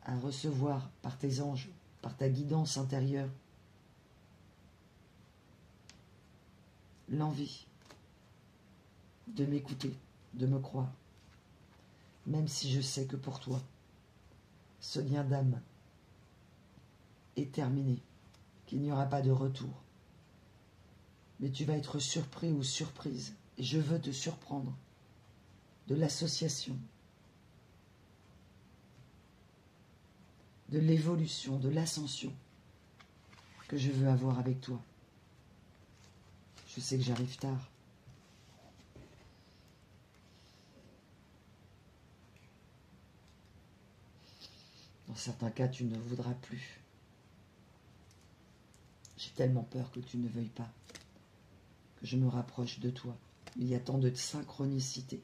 à recevoir par tes anges, par ta guidance intérieure, l'envie de m'écouter, de me croire, même si je sais que pour toi, ce lien d'âme est terminé, qu'il n'y aura pas de retour. Mais tu vas être surpris ou surprise, et je veux te surprendre de l'association, de l'évolution, de l'ascension que je veux avoir avec toi. Je sais que j'arrive tard. Dans certains cas, tu ne voudras plus. J'ai tellement peur que tu ne veuilles pas que je me rapproche de toi. Il y a tant de synchronicité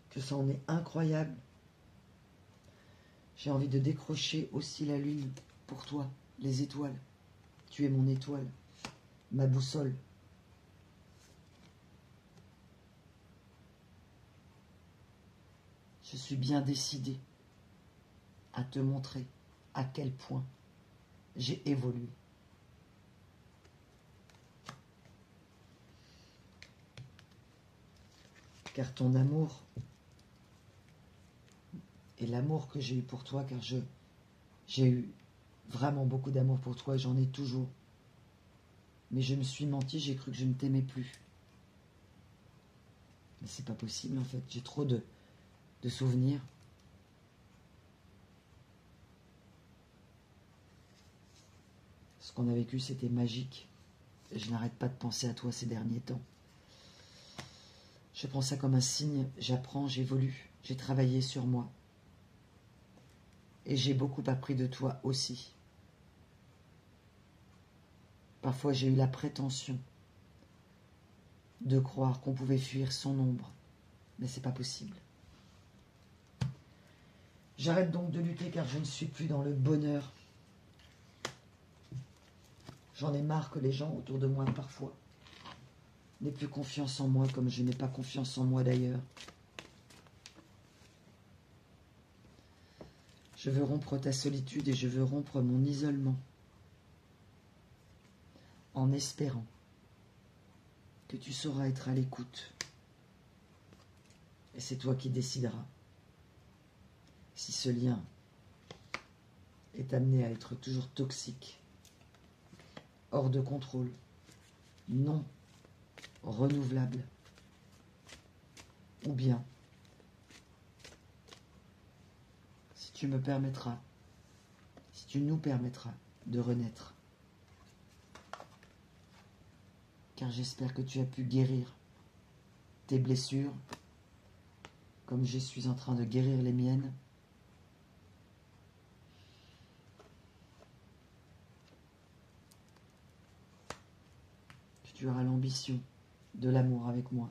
que ça en est incroyable. J'ai envie de décrocher aussi la lune pour toi, les étoiles. Tu es mon étoile, ma boussole. Je suis bien décidée à te montrer à quel point j'ai évolué. Car ton amour et l'amour que j'ai eu pour toi, car j'ai eu vraiment beaucoup d'amour pour toi et j'en ai toujours. Mais je me suis menti, j'ai cru que je ne t'aimais plus. Mais c'est pas possible en fait, j'ai trop de souvenirs. Ce qu'on a vécu, c'était magique. Et je n'arrête pas de penser à toi ces derniers temps. Je prends ça comme un signe, j'apprends, j'évolue, j'ai travaillé sur moi. Et j'ai beaucoup appris de toi aussi. Parfois j'ai eu la prétention de croire qu'on pouvait fuir son ombre, mais c'est pas possible. J'arrête donc de lutter car je ne suis plus dans le bonheur. J'en ai marre que les gens autour de moi parfois n'aient plus confiance en moi comme je n'ai pas confiance en moi d'ailleurs. Je veux rompre ta solitude et je veux rompre mon isolement en espérant que tu sauras être à l'écoute. Et c'est toi qui décideras si ce lien est amené à être toujours toxique, hors de contrôle, non renouvelable, ou bien si tu me permettras, si tu nous permettras de renaître. Car j'espère que tu as pu guérir tes blessures, comme je suis en train de guérir les miennes. Que tu auras l'ambition de l'amour avec moi.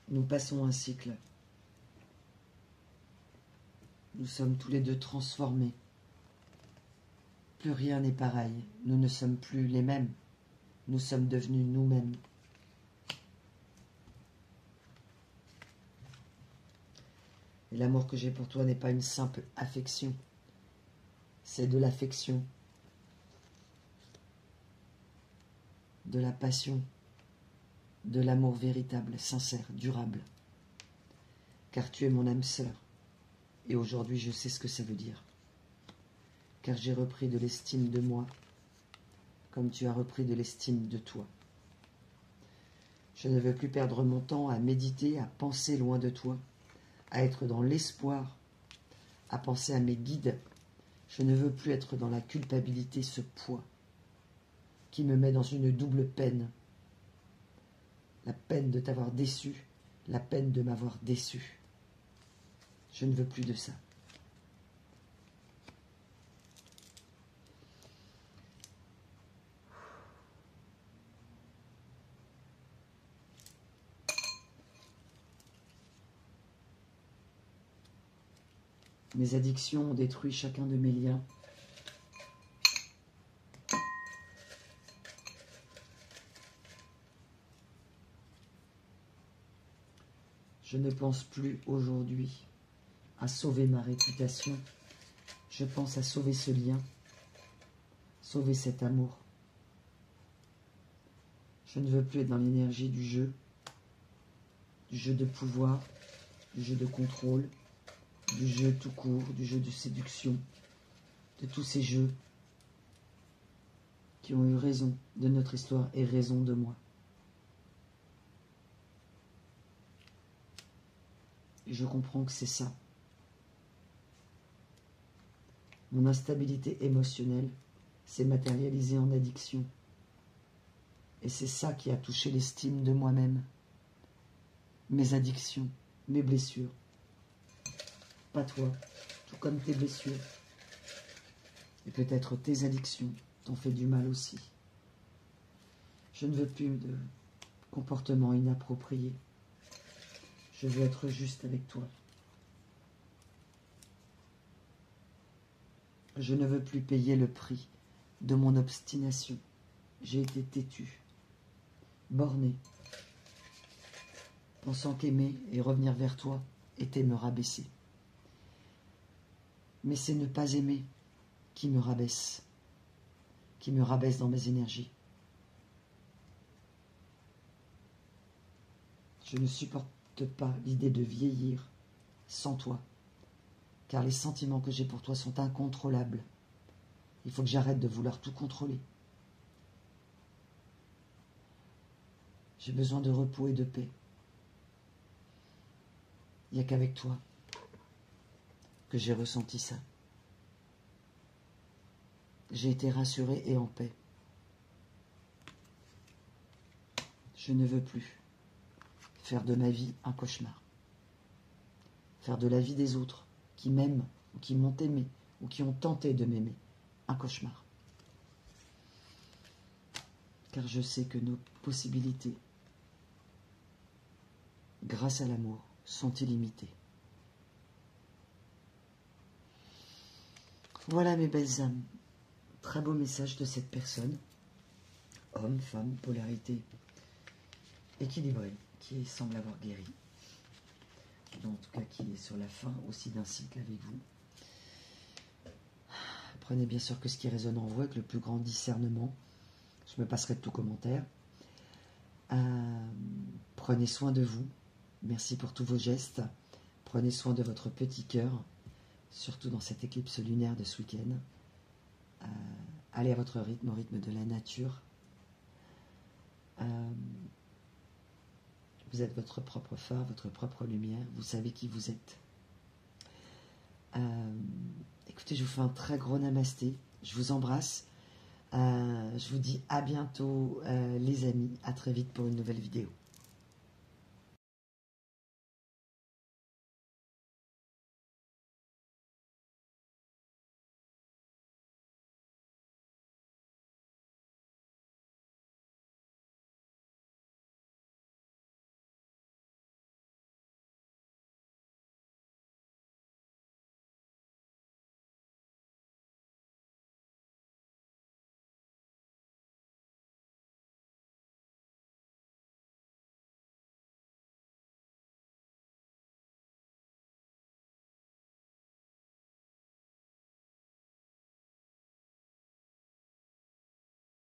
Nous passons un cycle. Nous sommes tous les deux transformés. Plus rien n'est pareil. Nous ne sommes plus les mêmes. Nous sommes devenus nous-mêmes. Et l'amour que j'ai pour toi n'est pas une simple affection. C'est de l'affection, de la passion, de l'amour véritable, sincère, durable. Car tu es mon âme sœur. Et aujourd'hui, je sais ce que ça veut dire. Car j'ai repris de l'estime de moi, comme tu as repris de l'estime de toi. Je ne veux plus perdre mon temps à méditer, à penser loin de toi, à être dans l'espoir, à penser à mes guides. Je ne veux plus être dans la culpabilité, ce poids qui me met dans une double peine. La peine de t'avoir déçu, la peine de m'avoir déçu. Je ne veux plus de ça. Mes addictions ont détruit chacun de mes liens. Je ne pense plus aujourd'hui à sauver ma réputation. Je pense à sauver ce lien, sauver cet amour. Je ne veux plus être dans l'énergie du jeu de pouvoir, du jeu de contrôle, du jeu tout court, du jeu de séduction, de tous ces jeux qui ont eu raison de notre histoire et raison de moi. Et je comprends que c'est ça. Mon instabilité émotionnelle s'est matérialisée en addiction. Et c'est ça qui a touché l'estime de moi-même. Mes addictions, mes blessures. Pas toi, tout comme tes blessures. Et peut-être tes addictions t'ont fait du mal aussi. Je ne veux plus de comportements inappropriés. Je veux être juste avec toi. Je ne veux plus payer le prix de mon obstination. J'ai été têtu, borné, pensant qu'aimer et revenir vers toi était me rabaisser. Mais c'est ne pas aimer qui me rabaisse dans mes énergies. Je ne supporte pas l'idée de vieillir sans toi, car les sentiments que j'ai pour toi sont incontrôlables. Il faut que j'arrête de vouloir tout contrôler. J'ai besoin de repos et de paix. Il n'y a qu'avec toi que j'ai ressenti ça. J'ai été rassurée et en paix. Je ne veux plus faire de ma vie un cauchemar. Faire de la vie des autres qui m'aiment ou qui m'ont aimé ou qui ont tenté de m'aimer un cauchemar. Car je sais que nos possibilités, grâce à l'amour, sont illimitées. Voilà mes belles âmes. Très beau message de cette personne. Homme, femme, polarité équilibrée, qui semble avoir guéri. En tout cas, qui est sur la fin aussi d'un cycle avec vous. Prenez bien sûr que ce qui résonne en vous avec le plus grand discernement. Je me passerai de tout commentaire. Prenez soin de vous. Merci pour tous vos gestes. Prenez soin de votre petit cœur, surtout dans cette éclipse lunaire de ce week-end. Allez à votre rythme, au rythme de la nature. Vous êtes votre propre phare, votre propre lumière. Vous savez qui vous êtes. Écoutez, je vous fais un très gros namasté. Je vous embrasse. Je vous dis à bientôt, les amis. À très vite pour une nouvelle vidéo.